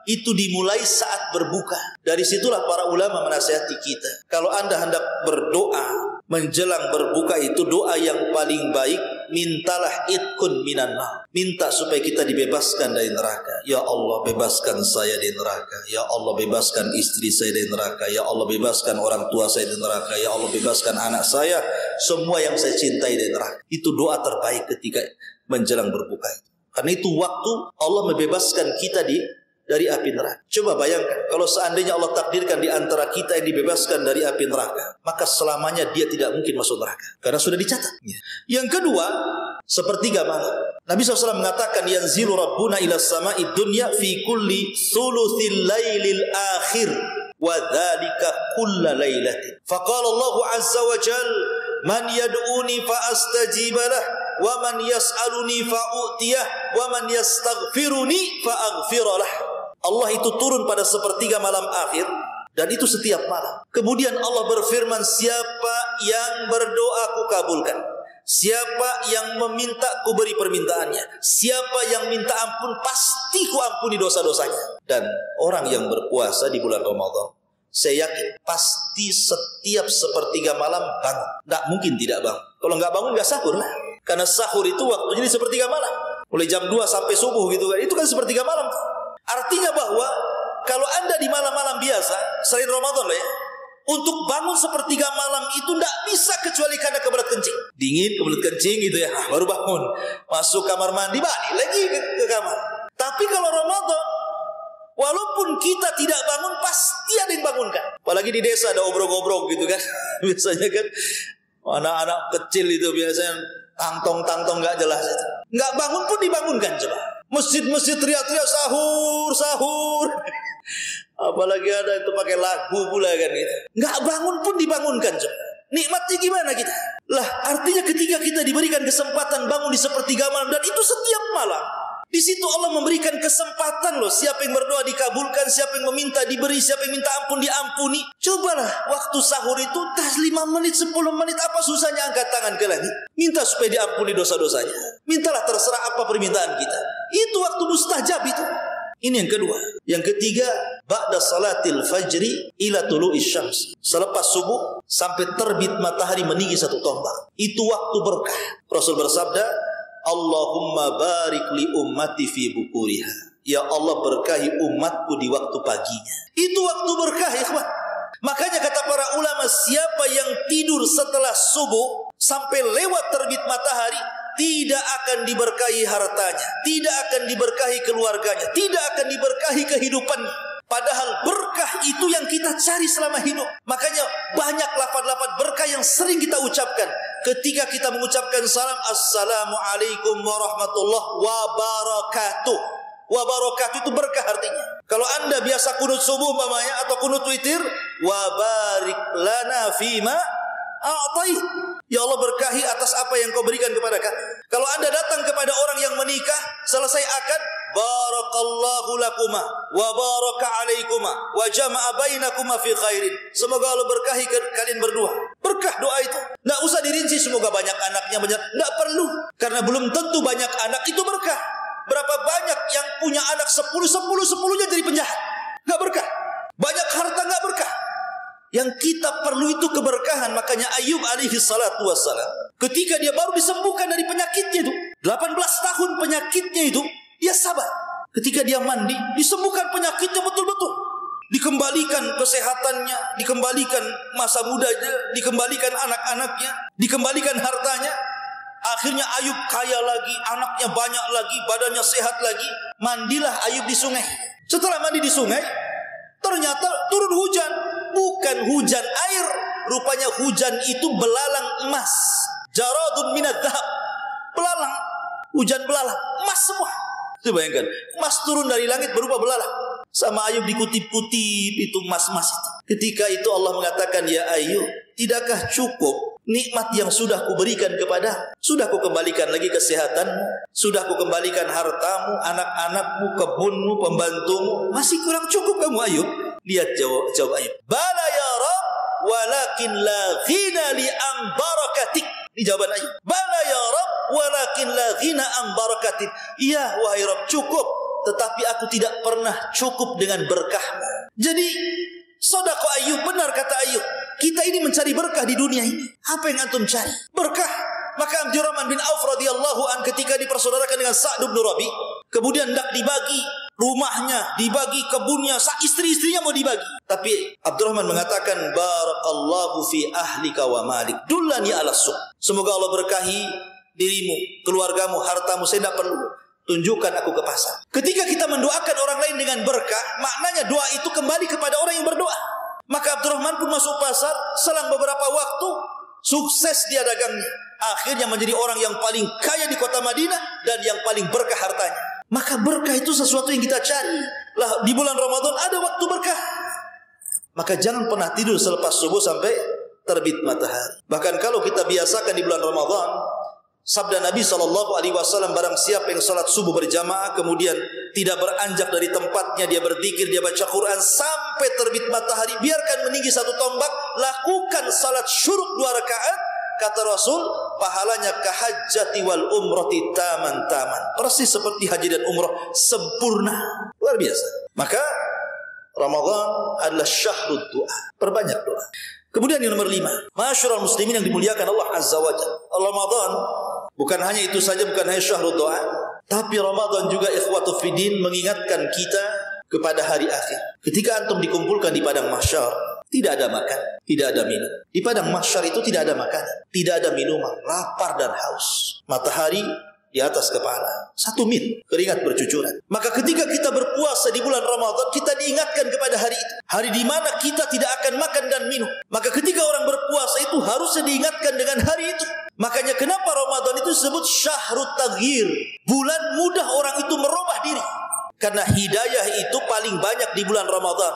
Itu dimulai saat berbuka. Dari situlah para ulama menasihati kita, kalau anda hendak berdoa menjelang berbuka, itu doa yang paling baik, mintalah itkun minan nar. Minta supaya kita dibebaskan dari neraka. Ya Allah, bebaskan saya dari neraka. Ya Allah, bebaskan istri saya dari neraka. Ya Allah, bebaskan orang tua saya dari neraka. Ya Allah, bebaskan anak saya, semua yang saya cintai dari neraka. Itu doa terbaik ketika menjelang berbuka. Karena itu waktu Allah membebaskan kita dari api neraka. Coba bayangkan, kalau seandainya Allah takdirkan di antara kita yang dibebaskan dari api neraka, maka selamanya dia tidak mungkin masuk neraka, karena sudah dicatat. Yang kedua, sepertiga malam. Nabi SAW mengatakan, yanzilu rabbuna ila sama'i dunya fi kulli thuluthil lailil akhir wa dhalika kulla lailatin. Faqala Allah azza wa jal, man yad'uni fa astajiba lah, wa man yas'aluni fa u'tiyah, wa man yastaghfiruni fa aghfiralah. Allah itu turun pada sepertiga malam akhir, dan itu setiap malam. Kemudian Allah berfirman, siapa yang berdoa ku kabulkan, siapa yang meminta ku beri permintaannya, siapa yang minta ampun pasti ku ampuni dosa-dosanya. Dan orang yang berpuasa di bulan Ramadan, saya yakin pasti setiap sepertiga malam bangun. Tidak mungkin tidak bangun. Kalau nggak bangun nggak sahur lah. Karena sahur itu waktunya di sepertiga malam, mulai jam 2 sampai subuh gitu kan. Itu kan sepertiga malam. Artinya bahwa kalau Anda di malam-malam biasa selain Ramadan lah ya, untuk bangun sepertiga malam itu tidak bisa kecuali karena kebelet kencing. Dingin, kebelet kencing gitu ya, baru bangun. Masuk kamar mandi, balik lagi ke kamar. Tapi kalau Ramadan, walaupun kita tidak bangun, pasti ada yang bangunkan. Apalagi di desa ada obrok-obrok gitu kan. Biasanya kan anak-anak kecil itu biasanya tangtong gak jelas. Gak bangun pun dibangunkan coba. Masjid-masjid teriak-teriak sahur, sahur. Apalagi ada itu pakai lagu pula kan gitu. Nggak bangun pun dibangunkan coba. Nikmatnya gimana kita? Lah artinya ketika kita diberikan kesempatan bangun di sepertiga malam, dan itu setiap malam, di situ Allah memberikan kesempatan loh. Siapa yang berdoa dikabulkan, siapa yang meminta diberi, siapa yang minta ampun diampuni. Cobalah waktu sahur itu 5 menit, 10 menit, apa susahnya angkat tangan ke langit, minta supaya diampuni dosa-dosanya. Mintalah, terserah apa permintaan kita. Itu waktu mustajab itu. Ini yang kedua. Yang ketiga, ba'da salatil fajri ila tulu'is syams. Selepas subuh sampai terbit matahari meninggi 1 tombak. Itu waktu berkah. Rasul bersabda, Allahumma barik li ummati fi bukuriha. Ya Allah, berkahi umatku di waktu paginya. Itu waktu berkah, ikhwan. Makanya kata para ulama, siapa yang tidur setelah subuh sampai lewat terbit matahari, tidak akan diberkahi hartanya, tidak akan diberkahi keluarganya, tidak akan diberkahi kehidupannya. Padahal berkah itu yang kita cari selama hidup. Makanya banyak lafaz-lafaz berkah yang sering kita ucapkan ketika kita mengucapkan salam, Assalamualaikum warahmatullahi wabarakatuh. Wabarakatuh itu berkah artinya. Kalau Anda biasa kunut subuh umpamanya atau kunut witir, wabarik lana fima a'tait. Ya Allah, berkahi atas apa yang kau berikan kepada kami. Kalau Anda datang kepada orang yang menikah, selesai akad, barakallahu lakuma wa baraka alaikuma wa jama'a bainakuma fi khairin. Semoga Allah berkahi kalian berdua. Berkah doa itu. Tidak usah dirinci semoga banyak anaknya, banyak. Tidak perlu. Karena belum tentu banyak anak itu berkah. Berapa banyak yang punya anak 10-10-10-nya jadi penjahat. Tidak berkah. Banyak harta tidak berkah. Yang kita perlu itu keberkahan. Makanya Ayub alaihi salatu wassalam, ketika dia baru disembuhkan dari penyakitnya itu, 18 tahun penyakitnya itu, dia sabar. Ketika dia mandi, disembuhkan penyakitnya betul-betul. Dikembalikan kesehatannya, dikembalikan masa mudanya, dikembalikan anak-anaknya, dikembalikan hartanya. Akhirnya Ayub kaya lagi, anaknya banyak lagi, badannya sehat lagi. Mandilah Ayub di sungai. Setelah mandi di sungai, ternyata turun hujan. Bukan hujan air, rupanya hujan itu belalang emas. Jaradun minad dhahab. Belalang, hujan belalang, emas semua. Coba bayangkan, emas turun dari langit berupa belalang. Sama Ayub dikutip-kutip itu emas-emas itu. Ketika itu Allah mengatakan, ya Ayub, tidakkah cukup nikmat yang sudah kuberikan kepada? Sudah kukembalikan lagi kesehatanmu, sudah kukembalikan hartamu, anak-anakmu, kebunmu, pembantumu. Masih kurang cukup kamu Ayub? Lihat jawab Ayub. Bala ya Rabb, walakin la ghina li am barakatik. Ini jawaban Ayub. Bala ya Rabb, walakin la ghina am barakatik. Iya wahai Rabb, cukup, tetapi aku tidak pernah cukup dengan berkahmu. Jadi sodaqah Ayub, benar kata Ayub. Kita ini mencari berkah di dunia ini. Apa yang antum cari? Berkah. Maka Abdurrahman bin Auf radhiyallahu an ketika dipersaudarakan dengan Sa'd bin Rabi, kemudian hendak dibagi rumahnya, dibagi kebunnya, istri-istrinya mau dibagi. Tapi Abdurrahman mengatakan, barakallahu fi ahlika wa malik, dullani ala suq. Semoga Allah berkahi dirimu, keluargamu, hartamu, saya tidak perlu. tunjukkan aku ke pasar. Ketika kita mendoakan orang lain dengan berkah, maknanya doa itu kembali kepada orang yang berdoa. Maka Abdurrahman pun masuk pasar, selang beberapa waktu sukses dia dagangnya. Akhirnya menjadi orang yang paling kaya di kota Madinah dan yang paling berkah hartanya. Maka berkah itu sesuatu yang kita cari. Lah di bulan Ramadan ada waktu berkah. Maka jangan pernah tidur selepas subuh sampai terbit matahari. Bahkan kalau kita biasakan di bulan Ramadan, sabda Nabi SAW, barang siapa yang salat subuh berjamaah kemudian tidak beranjak dari tempatnya, dia berzikir, dia baca Quran sampai terbit matahari, biarkan meninggi satu tombak, lakukan salat syuruk 2 rakaat, kata Rasul, pahalanya kahajjati wal umrati taman-taman, persis seperti haji dan umrah sempurna, luar biasa. Maka Ramadan adalah syahrul doa, perbanyak doa. Kemudian yang nomor 5, masyarul muslimin yang dimuliakan Allah Azza wa Jalla, Ramadan bukan hanya itu saja, bukan hanya syahrul doa, tapi Ramadan juga ikhwatu fiddin mengingatkan kita kepada hari akhir. Ketika antum dikumpulkan di padang mahsyar, tidak ada makan, tidak ada minum. Di padang mahsyar itu tidak ada makanan, tidak ada minuman, lapar dan haus. Matahari di atas kepala, 1 mil, keringat bercucuran. Maka ketika kita berpuasa di bulan Ramadan, kita diingatkan kepada hari itu, hari di mana kita tidak akan makan dan minum. Maka ketika orang berpuasa itu harusnya diingatkan dengan hari itu. Makanya kenapa Ramadan itu disebut syahrut taghyir, bulan mudah orang itu merubah diri. Karena hidayah itu paling banyak di bulan Ramadan.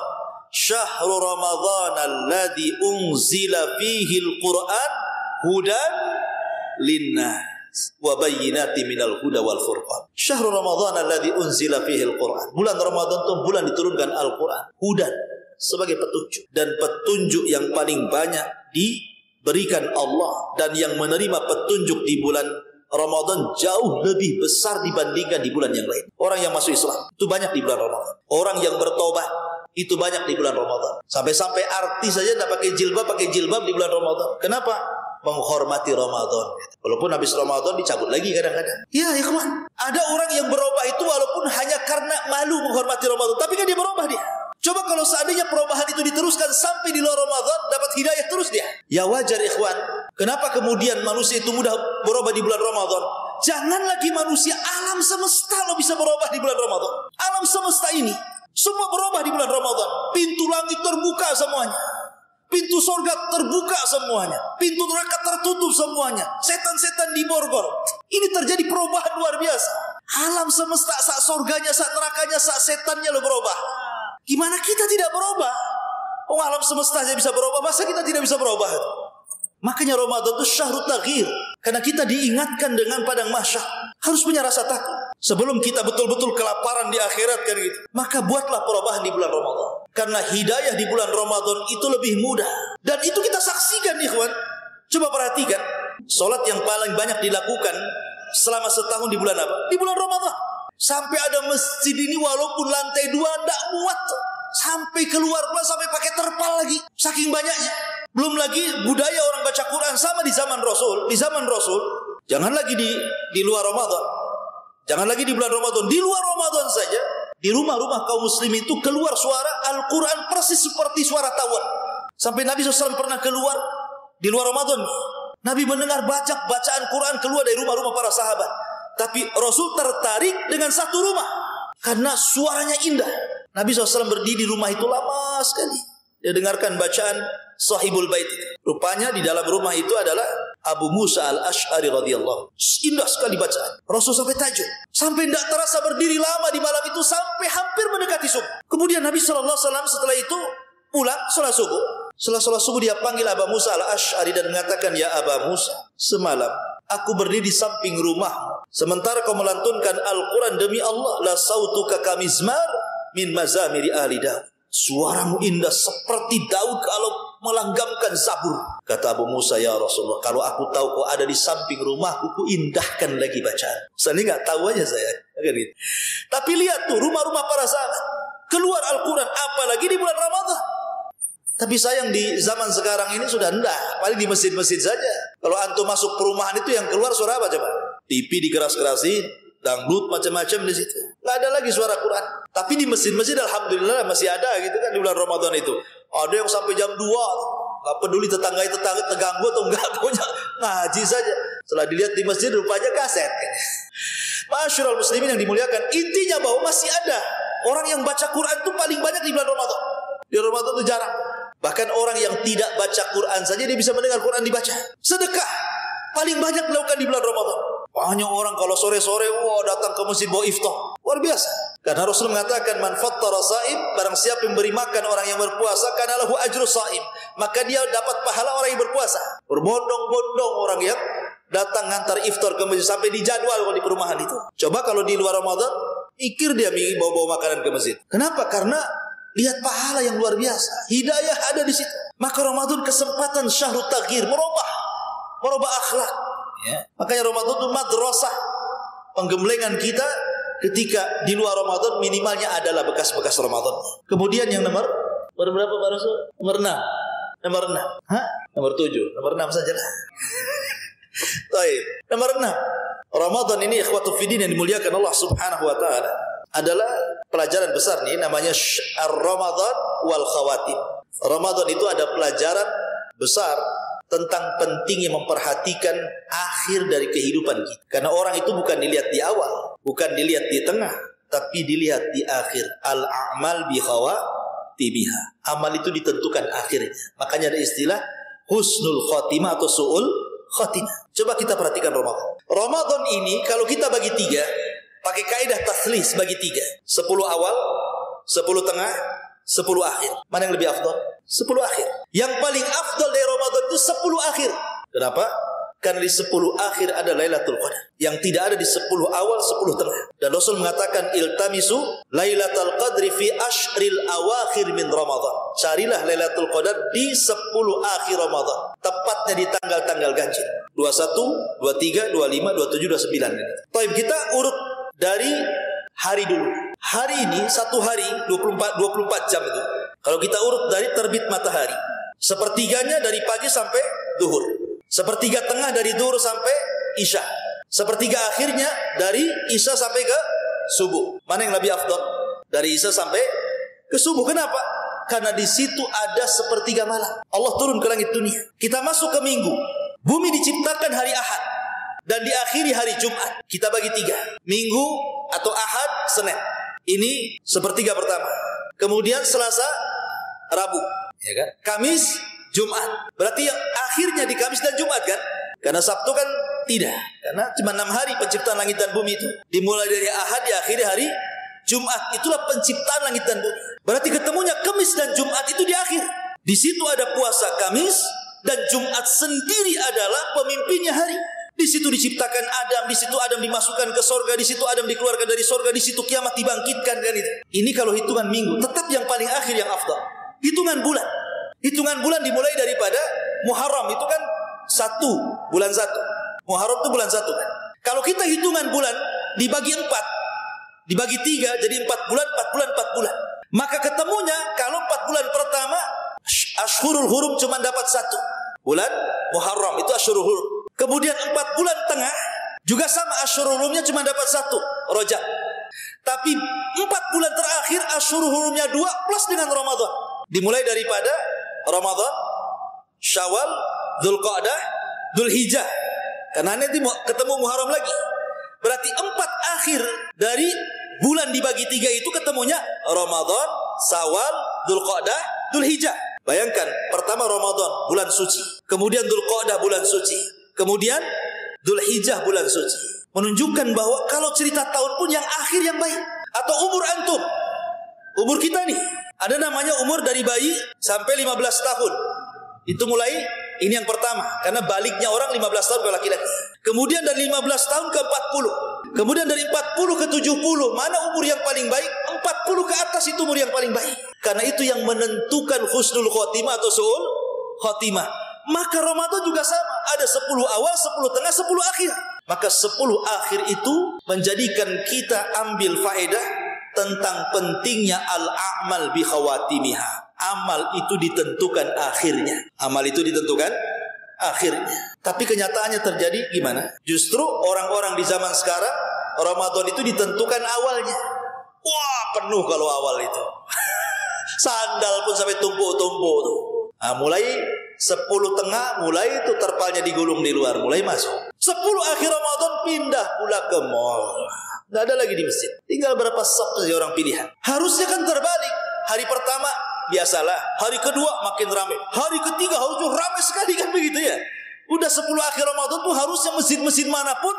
Syahrul Ramadan alladzi unzila fihi al-Qur'an hudan linnas wa bayyinatin minal huda wal furqan. Syahrul Ramadan alladzi unzila fihi al-Qur'an. Bulan Ramadan itu bulan diturunkan Al-Qur'an, hudan sebagai petunjuk, dan petunjuk yang paling banyak diberikan Allah, dan yang menerima petunjuk di bulan Ramadan jauh lebih besar dibandingkan di bulan yang lain. Orang yang masuk Islam itu banyak di bulan Ramadan. Orang yang bertobat itu banyak di bulan Ramadan. Sampai-sampai artis saja tidak pakai jilbab di bulan Ramadan. Kenapa? Menghormati Ramadan. Walaupun habis Ramadan dicabut lagi kadang-kadang. Ya ikhwan, ada orang yang berubah itu walaupun hanya karena malu menghormati Ramadan, tapi kan dia berubah dia. Coba kalau seandainya perubahan itu diteruskan sampai di luar Ramadan, dapat hidayah terus dia. Ya wajar ikhwan. Kenapa kemudian manusia itu mudah berubah di bulan Ramadan? Jangan lagi manusia, alam semesta lo bisa berubah di bulan Ramadan. Alam semesta ini semua berubah di bulan Ramadan. Pintu langit terbuka semuanya. Pintu surga terbuka semuanya. Pintu neraka tertutup semuanya. Setan-setan diborgol. Ini terjadi perubahan luar biasa. Alam semesta, saat surganya, saat nerakanya, saat setannya lo berubah. Gimana kita tidak berubah? Oh, alam semesta saja bisa berubah, masa kita tidak bisa berubah? Makanya Ramadan itu syahrut taghyir. Karena kita diingatkan dengan padang mahsyar. Harus punya rasa takut. Sebelum kita betul-betul kelaparan di akhirat kan gitu. Maka buatlah perubahan di bulan Ramadan. Karena hidayah di bulan Ramadan itu lebih mudah. Dan itu kita saksikan ikhwan. Coba perhatikan. Salat yang paling banyak dilakukan selama setahun di bulan apa? Di bulan Ramadan. Sampai ada masjid ini walaupun lantai 2 tidak muat. Sampai keluar sampai pakai terpal lagi. Saking banyaknya. Belum lagi budaya orang baca Quran sama di zaman Rasul. Di zaman Rasul, jangan lagi di luar Ramadan. Jangan lagi di bulan Ramadan. Di luar Ramadan saja, di rumah-rumah kaum muslim itu keluar suara Al-Quran persis seperti suara tawon. Sampai Nabi SAW pernah keluar di luar Ramadan. Nabi mendengar bacaan Quran keluar dari rumah-rumah para sahabat. Tapi Rasul tertarik dengan satu rumah karena suaranya indah. Nabi SAW berdiri di rumah itu lama sekali. Dia dengarkan bacaan Sahibul Bait. Rupanya di dalam rumah itu adalah Abu Musa al-Ash'ari radhiyallahu. Indah sekali bacaan. Rasul sampai tajuk. Sampai tidak terasa berdiri lama di malam itu sampai hampir mendekati subuh. Kemudian Nabi SAW setelah itu pulang sholat subuh. Setelah sholat subuh dia panggil Abu Musa al-Ash'ari dan mengatakan, "Ya Abu Musa, semalam aku berdiri di samping rumahmu. Sementara kau melantunkan Al-Quran demi Allah, la sautuka kamizmar min mazamiri ahli Daud. Suaramu indah seperti Daud kalau melanggamkan Zabur." Kata Abu Musa, "Ya Rasulullah, kalau aku tahu kau ada di samping rumahku, ku indahkan lagi bacaan." Saya nggak tahu aja saya. Tapi lihat tuh rumah-rumah para sahabat keluar Al-Quran, apalagi di bulan Ramadan. Tapi sayang di zaman sekarang ini sudah enggak, paling di masjid-masjid saja. Kalau antum masuk perumahan itu yang keluar suara apa coba? TV dikeras-kerasin, dangdut macam-macam di situ. Nggak ada lagi suara Quran. Tapi di masjid-masjid alhamdulillah masih ada gitu kan di bulan Ramadan itu. Ada yang sampai jam 2, nggak peduli tetangga terganggu atau enggak, pokoknya ngaji saja. Setelah dilihat di masjid rupanya kaset. Ma'asyiral muslimin yang dimuliakan, intinya bahwa masih ada orang yang baca Quran itu paling banyak di bulan Ramadan. Di Ramadan itu jarang. Bahkan orang yang tidak baca Quran saja dia bisa mendengar Quran dibaca. Sedekah paling banyak dilakukan di bulan Ramadan. Banyak orang kalau sore-sore datang ke masjid bawa iftar. Luar biasa. Karena Rasul mengatakan man fattara saim, barang siapa yang beri makan orang yang berpuasa, kana lahu ajru saim, maka dia dapat pahala orang yang berpuasa. Berbondong-bondong orang yang datang ngantar iftar ke masjid sampai dijadwal kalau di perumahan itu. Coba kalau di luar Ramadan, ikir dia bawa makanan ke masjid. Kenapa? Karena lihat pahala yang luar biasa. Hidayah ada di situ. Maka Ramadan kesempatan syahrul taghyir, merubah akhlak. Ya. Makanya Ramadan itu madrasah penggemblengan kita ketika di luar Ramadan minimalnya adalah bekas-bekas Ramadan. Kemudian yang nomor berapa Pak Rasul? Nomor 6. Nomor 6. Hah? Nomor 7. Nomor 6 saja lah. Baik. Nomor 6. Ramadan ini ikhwatu fiddin yang dimuliakan Allah Subhanahu wa taala adalah pelajaran besar nih namanya Ramadan wal khawatim. Ramadan itu ada pelajaran besar tentang pentingnya memperhatikan akhir dari kehidupan kita. Karena orang itu bukan dilihat di awal, bukan dilihat di tengah, tapi dilihat di akhir. Al-a'mal bi khawatimiha. Amal itu ditentukan akhirnya. Makanya ada istilah husnul khotimah atau su'ul khotimah. Coba kita perhatikan Ramadan. Ramadan ini kalau kita bagi 3, pakai kaidah taslis bagi 3. 10 awal, 10 tengah, 10 akhir. Mana yang lebih afdal? 10 akhir. Yang paling afdal dari Ramadan itu 10 akhir. Kenapa? Karena di 10 akhir ada Lailatul Qadar. Yang tidak ada di 10 awal, 10 tengah. Dan Rasul mengatakan iltamisu Lailatul Qadri fi ashril awakhir min Ramadan. Carilah Lailatul Qadar di 10 akhir Ramadan. Tepatnya di tanggal-tanggal ganjil. 21, 23, 25, 27, 29. Baik, kita urut dari hari dulu. Hari ini satu hari 24 jam itu. Kalau kita urut dari terbit matahari, sepertiganya dari pagi sampai zuhur, sepertiga tengah dari zuhur sampai isya, sepertiga akhirnya dari isya sampai ke subuh. Mana yang lebih afdal? Dari isya sampai ke subuh. Kenapa? Karena di situ ada sepertiga malam. Allah turun ke langit dunia. Kita masuk ke minggu. Bumi diciptakan hari Ahad dan diakhiri hari Jumat. Kita bagi 3. Minggu atau Ahad, Senin. Ini sepertiga pertama. Kemudian Selasa, Rabu, ya kan? Kamis, Jumat. Berarti yang akhirnya di Kamis dan Jumat kan? Karena Sabtu kan tidak. Karena cuma 6 hari penciptaan langit dan bumi itu. Dimulai dari Ahad, diakhiri hari Jumat. Itulah penciptaan langit dan bumi. Berarti ketemunya Kamis dan Jumat itu di akhir. Di situ ada puasa Kamis dan Jumat sendiri adalah pemimpinnya hari. Di situ diciptakan Adam, di situ Adam dimasukkan ke sorga, di situ Adam dikeluarkan dari sorga, di situ kiamat dibangkitkan kan itu. Ini kalau hitungan minggu, tetap yang paling akhir yang afdal. Hitungan bulan. Hitungan bulan dimulai daripada Muharram, itu kan 1, bulan 1. Muharram itu bulan 1 kan. Kalau kita hitungan bulan dibagi 4, dibagi 3 jadi 4 bulan, 4 bulan, 4 bulan. Maka ketemunya kalau 4 bulan pertama Ashhurul Hurum cuma dapat 1. Bulan Muharram itu Ashhurul Hurum. Kemudian 4 bulan tengah juga sama Ashhurul Hurumnya cuma dapat 1, Rajab. Tapi 4 bulan terakhir Ashhurul Hurumnya 2 plus dengan Ramadan. Dimulai daripada Ramadan, Syawal, Dzulqa'dah, Dzulhijjah. Karena nanti ketemu Muharram lagi. Berarti 4 akhir dari bulan dibagi 3 itu ketemunya Ramadan, Syawal, Dzulqa'dah, Dzulhijjah. Bayangkan, pertama Ramadan, bulan suci. Kemudian Dzulqa'dah, bulan suci. Kemudian Dzulhijjah, bulan suci. Menunjukkan bahwa kalau cerita tahun pun yang akhir yang baik. Atau umur antum. Umur kita nih. Ada namanya umur dari bayi sampai 15 tahun. Itu mulai, ini yang pertama. Karena baliknya orang 15 tahun ke laki-laki. Kemudian dari 15 tahun ke 40. Kemudian dari 40 ke 70. Mana umur yang paling baik? 40 ke atas itu umur yang paling baik. Karena itu yang menentukan husnul khotimah atau su'ul khotimah. Maka Ramadan juga sama. Ada 10 awal, 10 tengah, 10 akhir. Maka 10 akhir itu menjadikan kita ambil faedah tentang pentingnya al-a'mal bi khawatimiha. Amal itu ditentukan akhirnya. Amal itu ditentukan akhirnya. Tapi kenyataannya terjadi gimana? Justru orang-orang di zaman sekarang Ramadan itu ditentukan awalnya. Wah, penuh kalau awal itu. Sandal pun sampai tumpuk-tumpuk tuh. Nah, mulai 10 tengah, mulai itu terpalnya digulung di luar, mulai masuk. 10 akhir Ramadan pindah pula ke mall. Nggak ada lagi di masjid. Tinggal berapa sop saja orang pilihan. Harusnya kan terbalik. Hari pertama biasalah. Hari kedua makin ramai. Hari ketiga harusnya ramai sekali kan begitu ya. Udah 10 akhir Ramadan tuh harusnya masjid-masjid manapun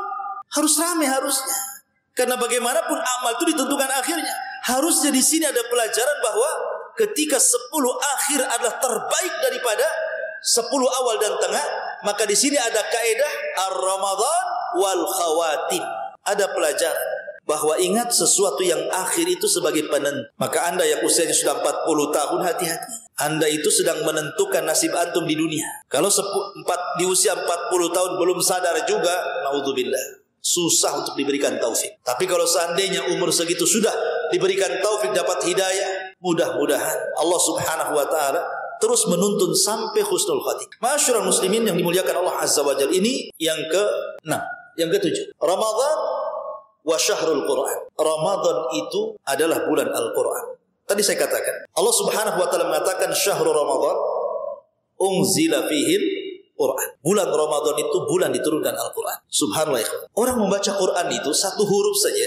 harus ramai harusnya. Karena bagaimanapun amal itu ditentukan akhirnya. Harusnya di sini ada pelajaran bahwa ketika 10 akhir adalah terbaik daripada 10 awal dan tengah, maka di sini ada kaidah ar-Ramadan wal khawatim. Ada pelajaran bahwa ingat sesuatu yang akhir itu sebagai penentu. Maka Anda yang usianya sudah 40 tahun, hati-hati. Anda itu sedang menentukan nasib antum di dunia. Kalau di usia 40 tahun belum sadar juga, naudzubillah, susah untuk diberikan taufik. Tapi kalau seandainya umur segitu sudah diberikan taufik, dapat hidayah, mudah-mudahan Allah Subhanahu wa taala terus menuntun sampai husnul khatimah. Ma'asyiral muslimin yang dimuliakan Allah Azza wa Jalla, ini yang ke-6, yang ke-7. Ramadan wa syahrul Quran. Ramadan itu adalah bulan Al-Quran. Tadi saya katakan, Allah Subhanahu wa taala mengatakan syahrul Ramadan unzila fihil Quran. Bulan Ramadan itu bulan diturunkan Al-Quran. Subhanallah. Orang membaca Quran itu satu huruf saja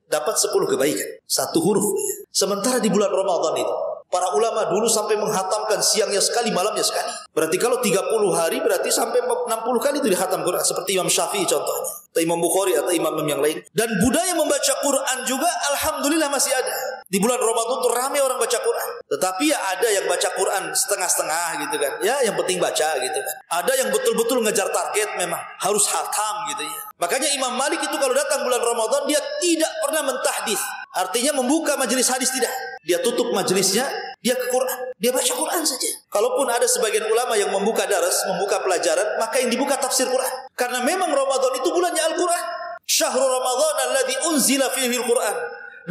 dapat 10 kebaikan. Satu huruf. Sementara di bulan Ramadan itu para ulama dulu sampai menghatamkan siangnya sekali, malamnya sekali. Berarti kalau 30 hari berarti sampai 60 kali itu dihatam Quran. Seperti Imam Syafi'i contohnya, atau Imam Bukhari, atau imam yang lain. Dan budaya membaca Quran juga alhamdulillah masih ada. Di bulan Ramadan itu ramai orang baca Quran. Tetapi ya ada yang baca Quran setengah-setengah gitu kan. Ya yang penting baca gitu kan. Ada yang betul-betul ngejar target, memang harus hatam gitu ya. Makanya Imam Malik itu kalau datang bulan Ramadan dia tidak pernah mentahdits. Artinya membuka majelis hadis tidak. Dia tutup majelisnya, dia ke Quran. Dia baca Quran saja. Kalaupun ada sebagian ulama yang membuka daras, membuka pelajaran, maka yang dibuka tafsir Quran. Karena memang Ramadan itu bulannya Al-Quran. Syahrul Ramadan alladzi unzila fihi Al-Quran.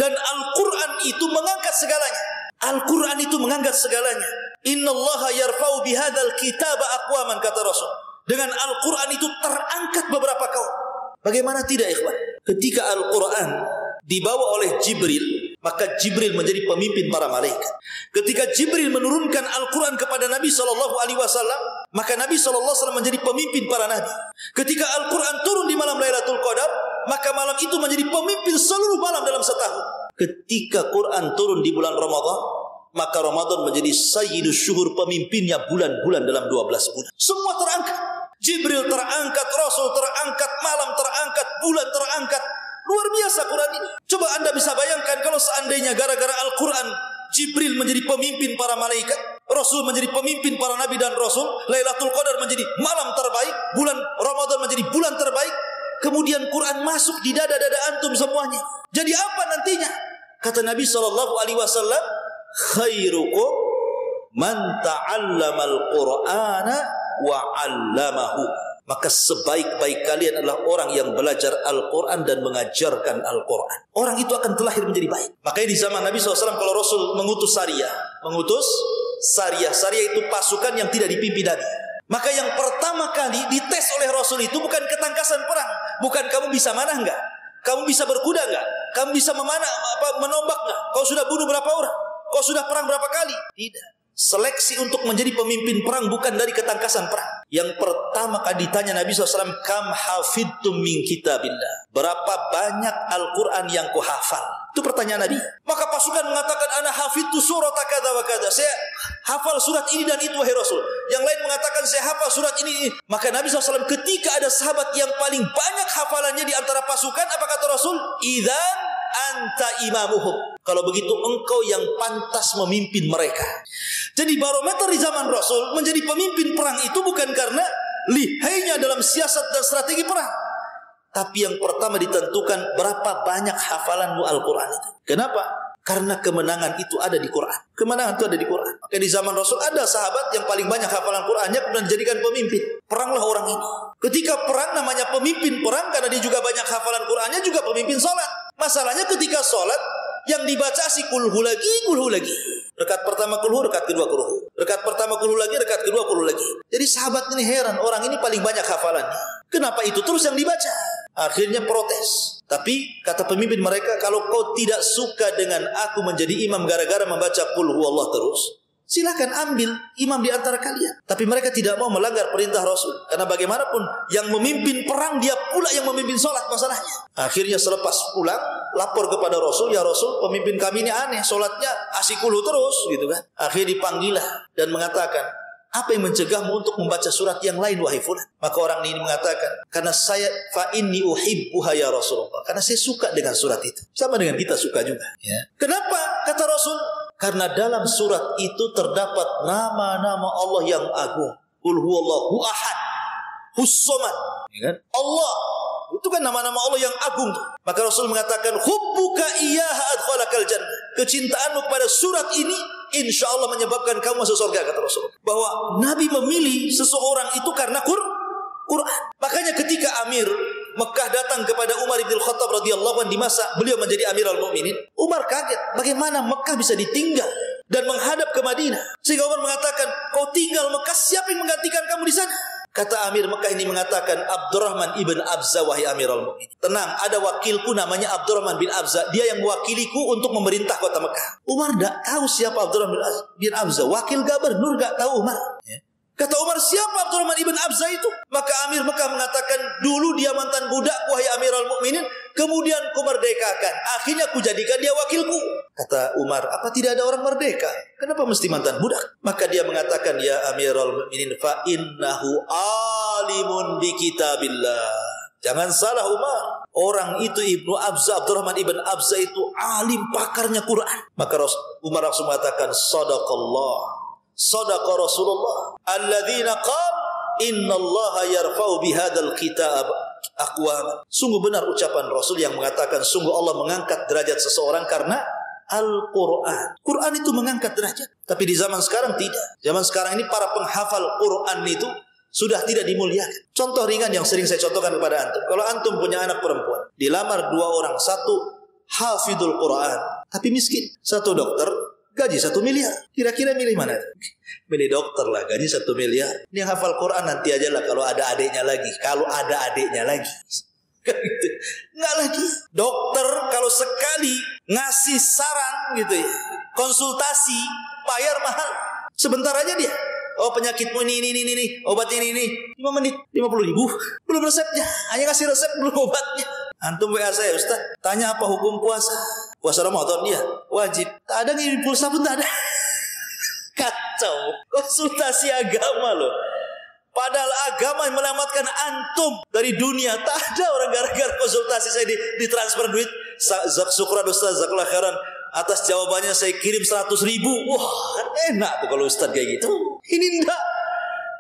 Dan Al-Quran itu mengangkat segalanya. Al-Quran itu mengangkat segalanya. Innallaha yarfa'u bihadzal kitaba aqwaman, kata Rasul. Dengan Al-Quran itu terangkat beberapa kaum. Bagaimana tidak, ikhwan? Ketika Al-Quran dibawa oleh Jibril, maka Jibril menjadi pemimpin para malaikat. Ketika Jibril menurunkan Al-Quran kepada Nabi SAW, maka Nabi SAW menjadi pemimpin para nabi. Ketika Al-Quran turun di malam Lailatul Qadar, maka malam itu menjadi pemimpin seluruh malam dalam setahun. Ketika Quran turun di bulan Ramadan, maka Ramadan menjadi sayyidus syuhur, pemimpinnya bulan-bulan dalam 12 bulan. Semua terangkat. Jibril terangkat, Rasul terangkat, malam terangkat, bulan terangkat. Luar biasa Quran ini. Coba Anda bisa bayangkan kalau seandainya gara-gara Al-Quran Jibril menjadi pemimpin para malaikat, Rasul menjadi pemimpin para nabi dan Rasul, Lailatul Qadar menjadi malam terbaik, bulan Ramadan menjadi bulan terbaik, kemudian Quran masuk di dada-dada antum semuanya. Jadi apa nantinya? Kata Nabi SAW, khairukum man ta'allamal Qur'ana wa 'allamahu. Maka sebaik-baik kalian adalah orang yang belajar Al-Quran dan mengajarkan Al-Quran. Orang itu akan terlahir menjadi baik. Makanya di zaman Nabi SAW kalau Rasul mengutus Sariyah. Sariyah itu pasukan yang tidak dipimpin Nabi. Maka yang pertama kali dites oleh Rasul itu bukan ketangkasan perang. Bukan kamu bisa manah enggak? Kamu bisa berkuda enggak? Kamu bisa menombak enggak? Kau sudah bunuh berapa orang? Kau sudah perang berapa kali? Tidak. Seleksi untuk menjadi pemimpin perang bukan dari ketangkasan perang. Yang pertama kali ditanya Nabi SAW, kam hafidtum min kitabillah. Berapa banyak Al-Quran yang kau hafal? Itu pertanyaan Nabi. Maka pasukan mengatakan, ana hafidtu surat kada wa kada. Saya hafal surat ini dan itu, wahai Rasul. Yang lain mengatakan, saya hafal surat ini. Maka Nabi SAW ketika ada sahabat yang paling banyak hafalannya di antara pasukan, apa kata Rasul? Idzan anta imamuhum. Kalau begitu engkau yang pantas memimpin mereka. Jadi barometer di zaman Rasul menjadi pemimpin perang itu bukan karena lihainya dalam siasat dan strategi perang. Tapi yang pertama ditentukan berapa banyak hafalanmu Al-Quran itu. Kenapa? Karena kemenangan itu ada di Quran. Kemenangan itu ada di Quran. Maka di zaman Rasul ada sahabat yang paling banyak hafalan Qurannya kemudian dijadikan pemimpin. Peranglah orang ini. Ketika perang namanya pemimpin perang karena dia juga banyak hafalan Qurannya, juga pemimpin sholat. Masalahnya ketika sholat yang dibaca si kulhu lagi. Rekat pertama kulhu, rekat kedua kulhu. Rekat pertama kulhu lagi, rekat kedua kulhu lagi. Jadi sahabat ini heran, orang ini paling banyak hafalannya. Kenapa itu terus yang dibaca? Akhirnya protes. Tapi kata pemimpin mereka, kalau kau tidak suka dengan aku menjadi imam gara-gara membaca kulhu Allah terus, Silakan ambil imam di antara kalian. Tapi mereka tidak mau melanggar perintah Rasul. Karena bagaimanapun yang memimpin perang dia pula yang memimpin sholat masalahnya. Akhirnya selepas pulang lapor kepada Rasul, ya Rasul, pemimpin kami ini aneh, sholatnya asikulu terus gitu kan. Akhirnya dipanggil dan mengatakan, apa yang mencegahmu untuk membaca surat yang lain wahai fulan? Maka orang ini mengatakan, karena saya fa inni uhibbuha ya Rasulullah. Karena saya suka dengan surat itu. Sama dengan kita suka juga. Ya. Kenapa? Kata Rasul, karena dalam surat itu terdapat nama-nama Allah yang agung. Qul huwallahu ahad, hus-samad. Ya kan? Allah, itu kan nama-nama Allah yang agung. Maka Rasul mengatakan, hubbuka iyyaha adkhalakal jannah. Kecintaanmu kepada surat ini insya Allah menyebabkan kamu masuk surga, kata Rasul. Bahwa Nabi memilih seseorang itu karena Quran. Makanya ketika Amir Mekah datang kepada Umar bin Khattab radhiyallahu anhu di masa beliau menjadi Amirul Mukminin, Umar kaget bagaimana Mekah bisa ditinggal dan menghadap ke Madinah. Sehingga Umar mengatakan, kau tinggal Mekah, siapa yang menggantikan kamu di sana? Kata Amir Mekah ini mengatakan, Abdurrahman ibn Abza wahai Amirul Mukminin. Tenang, ada wakilku namanya Abdurrahman bin Abza, dia yang mewakiliku untuk memerintah kota Mekah. Umar tidak tahu siapa Abdurrahman bin Abza, wakil gubernur tidak tahu Umar. Kata Umar, siapa Abdurrahman ibn Abza itu? Maka Amir Mekah mengatakan, dulu dia mantan budak wahai Amirul Mukminin, kemudian ku merdekakan, akhirnya ku jadikan dia wakilku. Kata Umar, apa tidak ada orang merdeka? Kenapa mesti mantan budak? Maka dia mengatakan, ya Amirul Mukminin, fa innahu alimun bi kitabillah. Jangan salah Umar, orang itu Ibnu Abza, Abdurrahman ibn Abza itu alim pakarnya Quran. Maka Umar langsung mengatakan, sadaqallah, sadaqa Rasulullah alladzina qala innallaha yarfa'u bihadzal kitab aqwam. Sungguh benar ucapan Rasul yang mengatakan sungguh Allah mengangkat derajat seseorang karena Al-Quran. Quran itu mengangkat derajat. Tapi di zaman sekarang tidak. Zaman sekarang ini para penghafal Quran itu sudah tidak dimuliakan. Contoh ringan yang sering saya contohkan kepada antum. Kalau antum punya anak perempuan, dilamar 2 orang, satu hafidul Quran tapi miskin, satu dokter, gaji 1 miliar. Kira-kira milih mana? Milih dokter lah, gaji 1 miliar. Ini yang hafal Quran nanti aja lah kalau ada adiknya lagi. Kalau ada adiknya lagi. Enggak lagi. Dokter kalau sekali ngasih saran gitu ya, konsultasi, bayar mahal. Sebentar aja dia. Oh penyakitmu ini, obat ini. 5 menit, 50 ribu. Belum resepnya. Hanya ngasih resep, belum obatnya. Antum WA saya, Ustaz, tanya apa hukum puasa? Puasa Ramadan dia wajib. Tak ada ngirim pulsa pun tak ada. Kacau. Konsultasi agama loh. Padahal agama yang menyelamatkan antum dari dunia. Tak ada orang gara-gara konsultasi saya ditransfer duit. Syukran Ustaz, jazakallahu khairan. Atas jawabannya saya kirim 100 ribu. Wah enak tuh kalau Ustaz kayak gitu. Ini enggak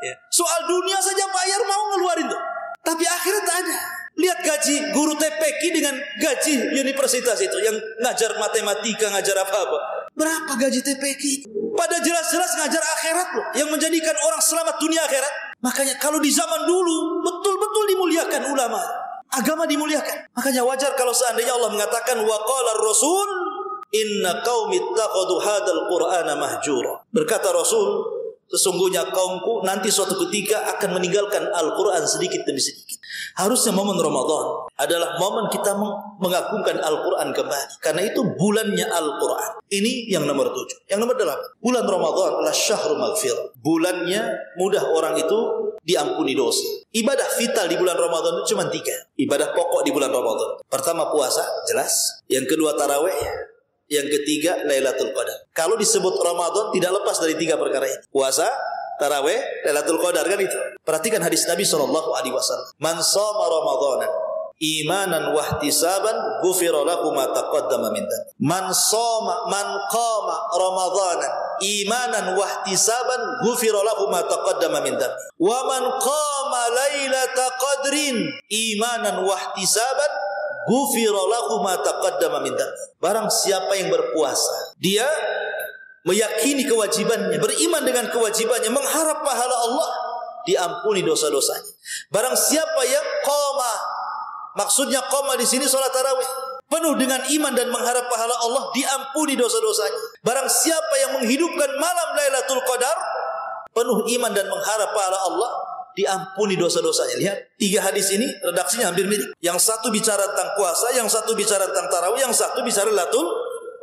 ya. Soal dunia saja bayar mau ngeluarin tuh. Tapi akhirnya tak ada. Lihat gaji guru TPQ dengan gaji universitas itu yang ngajar matematika, ngajar apa-apa. Berapa gaji TPQ? Pada jelas-jelas ngajar akhirat loh, yang menjadikan orang selamat dunia akhirat. Makanya kalau di zaman dulu betul-betul dimuliakan ulama. Agama dimuliakan. Makanya wajar kalau seandainya Allah mengatakan wa qala ar-rasul inna qaumi ittakhadhu hadzal qur'ana mahjura. Berkata Rasul, sesungguhnya kaumku nanti suatu ketika akan meninggalkan Al-Quran sedikit demi sedikit. Harusnya momen Ramadan adalah momen kita mengagungkan Al-Quran kembali. Karena itu bulannya Al-Quran. Ini yang nomor 7. Yang nomor 8. Bulan Ramadan adalah syahrul maghfirah. Bulannya mudah orang itu diampuni dosa. Ibadah vital di bulan Ramadan itu cuma 3. Ibadah pokok di bulan Ramadan. Pertama puasa, jelas. Yang kedua tarawih. Yang ketiga Lailatul Qadar. Kalau disebut Ramadan tidak lepas dari 3 perkara ini. Puasa, tarawih, Lailatul Qadar kan itu. Perhatikan hadis Nabi SAW. Man shoma Ramadanan imanan wahtisaban ghufira lahu ma taqaddama min dhanbi. Man qama Ramadanan imanan wahtisaban ghufira lahu ma taqaddama min dhanbi. Wa man qama Lailatul Qadrin imanan wahtisaban ghufira lahu ma taqaddama min dhanbi. Barang siapa yang berpuasa, dia meyakini kewajibannya, beriman dengan kewajibannya, mengharap pahala Allah, diampuni dosa-dosanya. Barang siapa yang qama, maksudnya qama di sini salat tarawih, penuh dengan iman dan mengharap pahala Allah, diampuni dosa-dosanya. Barang siapa yang menghidupkan malam Lailatul Qadar, penuh iman dan mengharap pahala Allah, diampuni dosa-dosanya. Lihat 3 hadis ini redaksinya hampir mirip. Yang satu bicara tentang puasa, yang satu bicara tentang tarawih, yang satu bicara Lailatul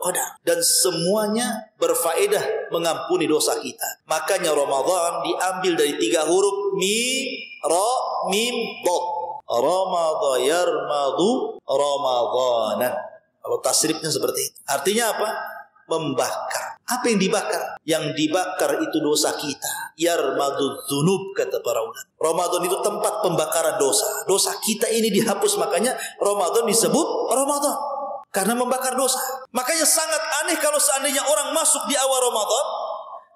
Qadar. Dan semuanya berfaedah mengampuni dosa kita. Makanya Ramadan diambil dari 3 huruf mim, ra, mim, dad. Ramadha yarmadu ramadanan. Kalau tasrifnya seperti itu. Artinya apa? Membakar. Apa yang dibakar? Yang dibakar itu dosa kita. Yarmadu dzunub, kata para ulama. Ramadan itu tempat pembakaran dosa. Dosa kita ini dihapus, makanya Ramadan disebut Ramadan. Karena membakar dosa. Makanya sangat aneh kalau seandainya orang masuk di awal Ramadan,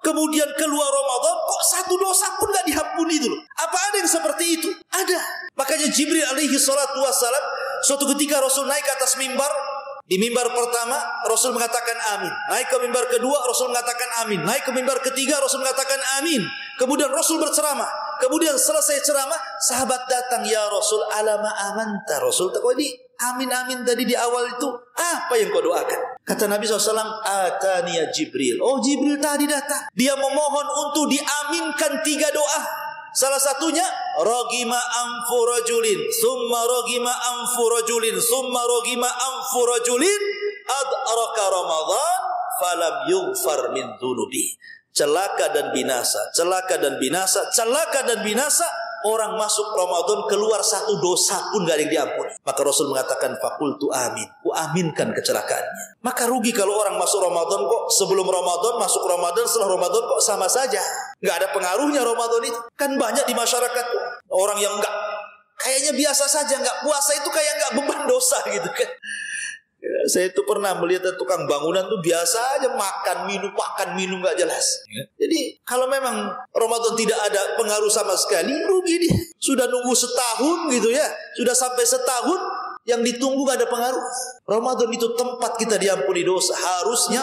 kemudian keluar Ramadan, kok satu dosa pun gak diampuni dulu. Apa ada yang seperti itu? Ada. Makanya Jibril alaihi salatu wassalam, suatu ketika Rasul naik ke atas mimbar. Di mimbar pertama, Rasul mengatakan amin. Naik ke mimbar kedua, Rasul mengatakan amin. Naik ke mimbar ketiga, Rasul mengatakan amin. Kemudian Rasul berceramah. Kemudian selesai ceramah, sahabat datang, ya Rasul, alama amanta. Rasul, kok ini amin-amin tadi di awal itu, apa yang kau doakan? Kata Nabi SAW, ataniya Jibril. Oh, Jibril tadi datang. Dia memohon untuk diaminkan 3 doa. Salah satunya, ragima anfu rajulin, summa ragima anfu rajulin, summa ragima anfu rajulin, adraka Ramadan, falam yughfar min dhunubi. Celaka dan binasa, celaka dan binasa, celaka dan binasa. Orang masuk Ramadan keluar satu dosa pun gak ada yang diampuni. Maka Rasul mengatakan fakultu amin, ku aminkan kecelakaannya. Maka rugi kalau orang masuk Ramadan kok sebelum Ramadan, masuk Ramadan, setelah Ramadan kok sama saja. Gak ada pengaruhnya Ramadan itu. Kan banyak di masyarakat orang yang gak, kayaknya biasa saja, gak puasa itu kayak gak beban dosa gitu kan. Saya itu pernah melihat tukang bangunan tuh biasa aja makan minum gak jelas. Jadi kalau memang Ramadan tidak ada pengaruh sama sekali, rugi dia. Sudah nunggu setahun gitu ya, sudah sampai setahun yang ditunggu gak ada pengaruh. Ramadan itu tempat kita diampuni dosa. Harusnya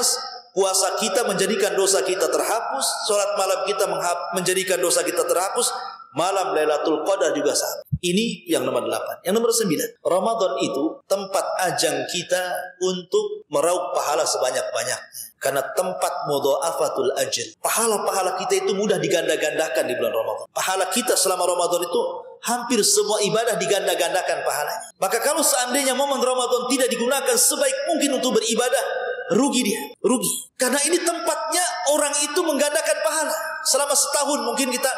puasa kita menjadikan dosa kita terhapus, sholat malam kita menjadikan dosa kita terhapus. Malam Lailatul Qadar juga sama. Ini yang nomor 8. Yang nomor 9, Ramadan itu tempat ajang kita untuk meraup pahala sebanyak-banyaknya. Karena tempat mudha'afatul ajr. Pahala-pahala kita itu mudah diganda-gandakan di bulan Ramadan. Pahala kita selama Ramadan itu hampir semua ibadah diganda-gandakan pahalanya. Maka kalau seandainya momen Ramadan tidak digunakan sebaik mungkin untuk beribadah, rugi dia, rugi. Karena ini tempatnya orang itu menggandakan pahala. Selama setahun mungkin kita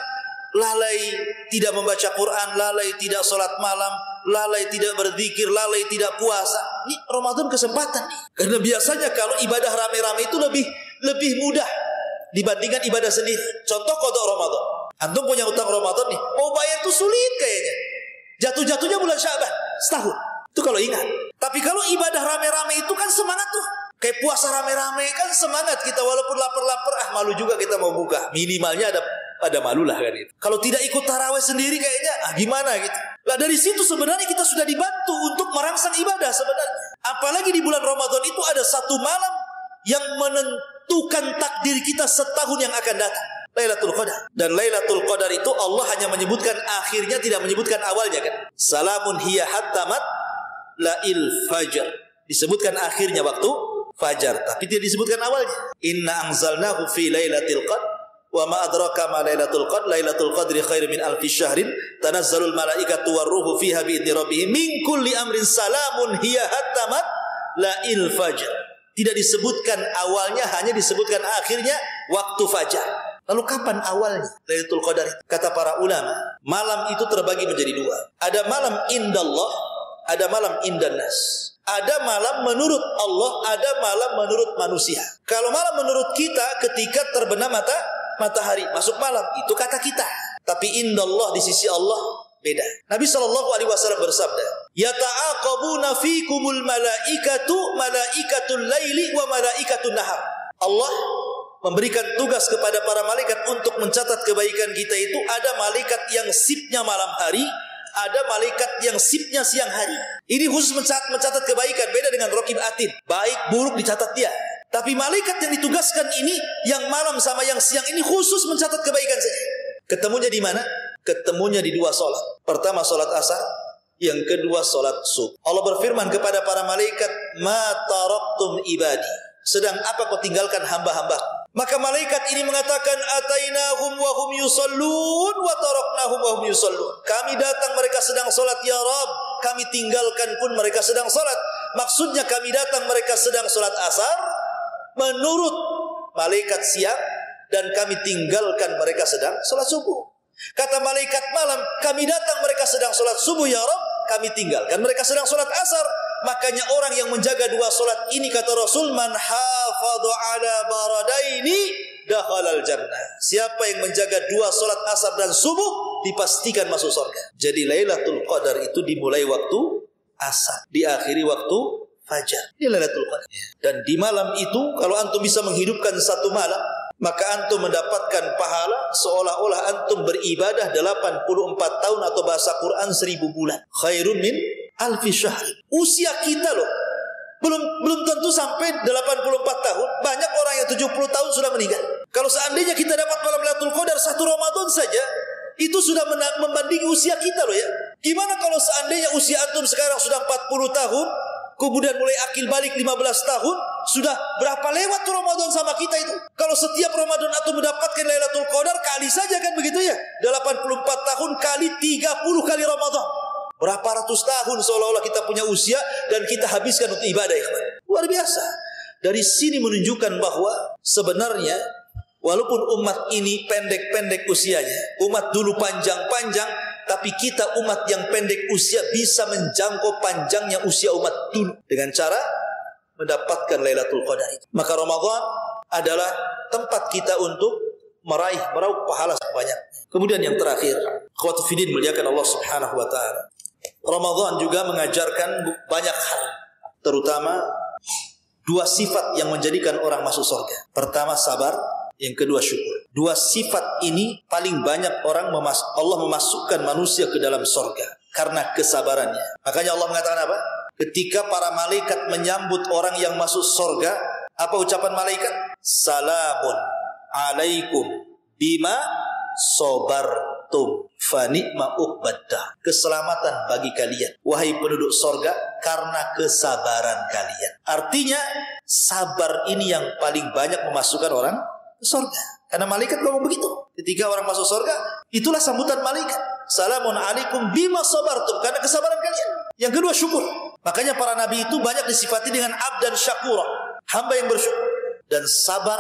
lalai tidak membaca Quran, lalai tidak sholat malam, lalai tidak berzikir, lalai tidak puasa. Ini Ramadan kesempatan. Karena biasanya kalau ibadah rame-rame itu lebih mudah dibandingkan ibadah sendiri. Contoh qada Ramadan. Antum punya utang Ramadan nih, mau bayar itu sulit kayaknya. Jatuh-jatuhnya bulan Sya'ban, setahun. Itu kalau ingat. Tapi kalau ibadah rame-rame itu kan semangat tuh. Kayak puasa rame-rame kan semangat kita, walaupun lapar-lapar, malu juga kita mau buka. Minimalnya ada malu lah kan itu. Kalau tidak ikut tarawih sendiri kayaknya gimana gitu. Lah dari situ sebenarnya kita sudah dibantu untuk merangsang ibadah sebenarnya. Apalagi di bulan Ramadan itu ada satu malam yang menentukan takdir kita setahun yang akan datang. Lailatul Qadar. Dan Lailatul Qadar itu Allah hanya menyebutkan akhirnya, tidak menyebutkan awalnya kan. Salamun hiya hatta matla'il fajr. Disebutkan akhirnya waktu fajar, tapi tidak disebutkan awalnya. Inna anzalnahu fi lailatul qadr wa ma adraka ma lailatul qadr. Lailatul qadri khairum min alfi syahrin tanazzalul malaikatu warruhu fiha bi idzni rabbihim min kulli amrin salamun hiya hatta matla'il fajr. Tidak disebutkan awalnya, hanya disebutkan akhirnya waktu fajar. Lalu kapan awalnya Lailatul Qadar? Kata para ulama, malam itu terbagi menjadi 2. Ada malam indallah, ada malam indannas. Ada malam menurut Allah, ada malam menurut manusia. Kalau malam menurut kita ketika terbenam matahari, masuk malam, itu kata kita. Tapi indallah di sisi Allah beda. Nabi SAW bersabda, yata'aqabuna fikumul malaikatul laili wa malaikatul nahar. Allah memberikan tugas kepada para malaikat untuk mencatat kebaikan kita itu. Ada malaikat yang sipnya malam hari, ada malaikat yang sipnya siang hari. Ini khusus mencatat kebaikan, beda dengan raqib atid. Baik buruk dicatat dia. Tapi malaikat yang ditugaskan ini, yang malam sama yang siang ini khusus mencatat kebaikan saja. Ketemunya di mana? Ketemunya di 2 sholat. Pertama sholat asar, yang kedua sholat subuh. Allah berfirman kepada para malaikat, ma taraktum ibadi. Sedang apa kau tinggalkan hamba-hamba? Maka malaikat ini mengatakan, atainahum wa hum yusallun wa taraknahum wa hum yusallun. Kami datang mereka sedang salat ya Rabb, kami tinggalkan pun mereka sedang salat. Maksudnya kami datang mereka sedang salat asar, menurut malaikat siang dan kami tinggalkan mereka sedang salat subuh. Kata malaikat malam, kami datang mereka sedang salat subuh ya Rabb, kami tinggalkan mereka sedang salat asar. Makanya orang yang menjaga dua salat ini, kata Rasul, man hafadha ala baradaini dakhalal jannah. Siapa yang menjaga dua salat asar dan subuh dipastikan masuk surga. Jadi Lailatul Qadar itu dimulai waktu asar, diakhiri waktu fajar. Ini Lailatul Qadar. Dan di malam itu kalau antum bisa menghidupkan satu malam, maka antum mendapatkan pahala seolah-olah antum beribadah 84 tahun atau bahasa Quran 1000 bulan. Khairun min alfi syahr. Usia kita loh belum tentu sampai 84 tahun. Banyak orang yang 70 tahun sudah meninggal. Kalau seandainya kita dapat malam Lailatul Qadar satu Ramadan saja, itu sudah membandingi usia kita loh ya. Gimana kalau seandainya usia antum sekarang sudah 40 tahun, kemudian mulai akil balik 15 tahun, sudah berapa lewat tuh Ramadan sama kita itu? Kalau setiap Ramadan antum mendapatkan Lailatul Qadar, kali saja kan begitu ya. 84 tahun kali 30 kali Ramadan. Berapa ratus tahun seolah-olah kita punya usia dan kita habiskan untuk ibadah, ikhwan. Luar biasa. Dari sini menunjukkan bahwa sebenarnya walaupun umat ini pendek-pendek usianya, umat dulu panjang-panjang, tapi kita umat yang pendek usia bisa menjangkau panjangnya usia umat dulu dengan cara mendapatkan Lailatul Qadar itu. Maka Ramadan adalah tempat kita untuk meraup pahala sebanyak. Kemudian yang terakhir, akhwatu fiddin muliakan Allah Subhanahu wa taala. Ramadan juga mengajarkan banyak hal, terutama dua sifat yang menjadikan orang masuk surga. Pertama sabar, yang kedua syukur. Dua sifat ini paling banyak orang Allah memasukkan manusia ke dalam surga karena kesabarannya. Makanya Allah mengatakan apa? Ketika para malaikat menyambut orang yang masuk surga, apa ucapan malaikat? Salamun alaikum bima sobartum fa ni'ma uqbadah. Keselamatan bagi kalian, wahai penduduk surga, karena kesabaran kalian. Artinya sabar ini yang paling banyak memasukkan orang ke surga. Karena malaikat ngomong begitu. Ketika orang masuk surga, itulah sambutan malaikat. Salamun alaikum bima sabartum, karena kesabaran kalian. Yang kedua syukur. Makanya para nabi itu banyak disifati dengan abdan syakura, hamba yang bersyukur. Dan sabar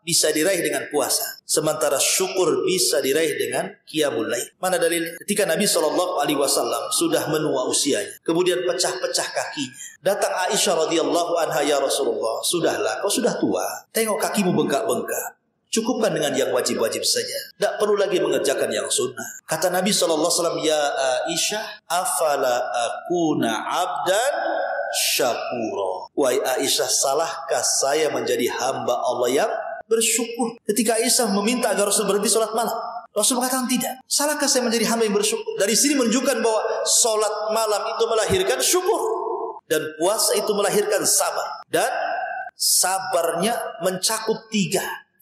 bisa diraih dengan puasa, sementara syukur bisa diraih dengan qiyamul lail. Mana dalilnya? Ketika Nabi SAW sudah menua usianya, kemudian pecah-pecah kakinya, datang Aisyah radhiyallahu anha, ya Rasulullah, sudahlah, kau sudah tua, tengok kakimu bengkak-bengkak, cukupkan dengan yang wajib-wajib saja, tidak perlu lagi mengerjakan yang sunnah. Kata Nabi SAW, ya Aisyah, afala akuna abdan syakura. Wahai Aisyah, salahkah saya menjadi hamba Allah yang bersyukur? Ketika Aisyah meminta agar Rasul berhenti sholat malam, Rasul mengatakan tidak. Salahkah saya menjadi hamba yang bersyukur? Dari sini menunjukkan bahwa sholat malam itu melahirkan syukur, dan puasa itu melahirkan sabar. Dan sabarnya mencakup 3.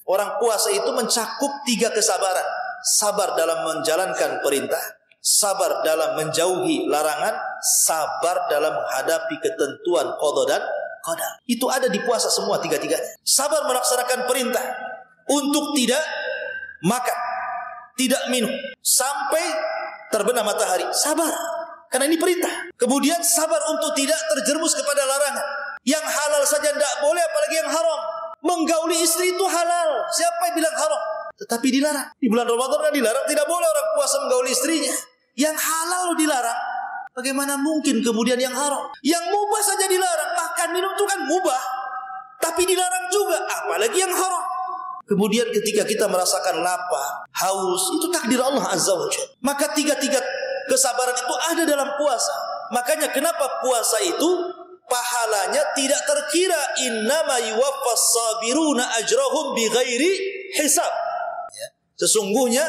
Orang puasa itu mencakup 3 kesabaran. Sabar dalam menjalankan perintah, sabar dalam menjauhi larangan, sabar dalam menghadapi ketentuan qada dan qadar. Itu ada di puasa semua 3-tiganya. Sabar melaksanakan perintah untuk tidak makan, tidak minum sampai terbenam matahari. Sabar, karena ini perintah. Kemudian sabar untuk tidak terjerumus kepada larangan. Yang halal saja tidak boleh, apalagi yang haram. Menggauli istri itu halal, siapa yang bilang haram? Tetapi dilarang. Di bulan Ramadan kan dilarang, tidak boleh orang puasa menggauli istrinya. Yang halal dilarang, bagaimana mungkin kemudian yang haram? Yang mubah saja dilarang. Makan minum itu kan mubah, tapi dilarang juga, apalagi yang haram. Kemudian ketika kita merasakan lapar, haus, itu takdir Allah Azza wa Jalla. Maka 3 kesabaran itu ada dalam puasa. Makanya kenapa puasa itu pahalanya tidak terkira. Innama yuwaffas sabiruna ajrahum bighairi hisab. Sesungguhnya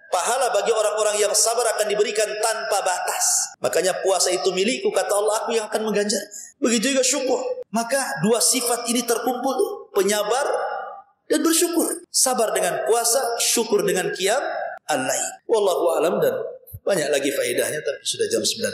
pahala bagi orang-orang yang sabar akan diberikan tanpa batas. Makanya puasa itu milikku, kata Allah, aku yang akan mengganjar. Begitu juga syukur. Maka 2 sifat ini terkumpul, penyabar dan bersyukur. Sabar dengan puasa, syukur dengan qiyam al-lail. Wallahu a'lam, dan banyak lagi faedahnya, tapi sudah jam 9.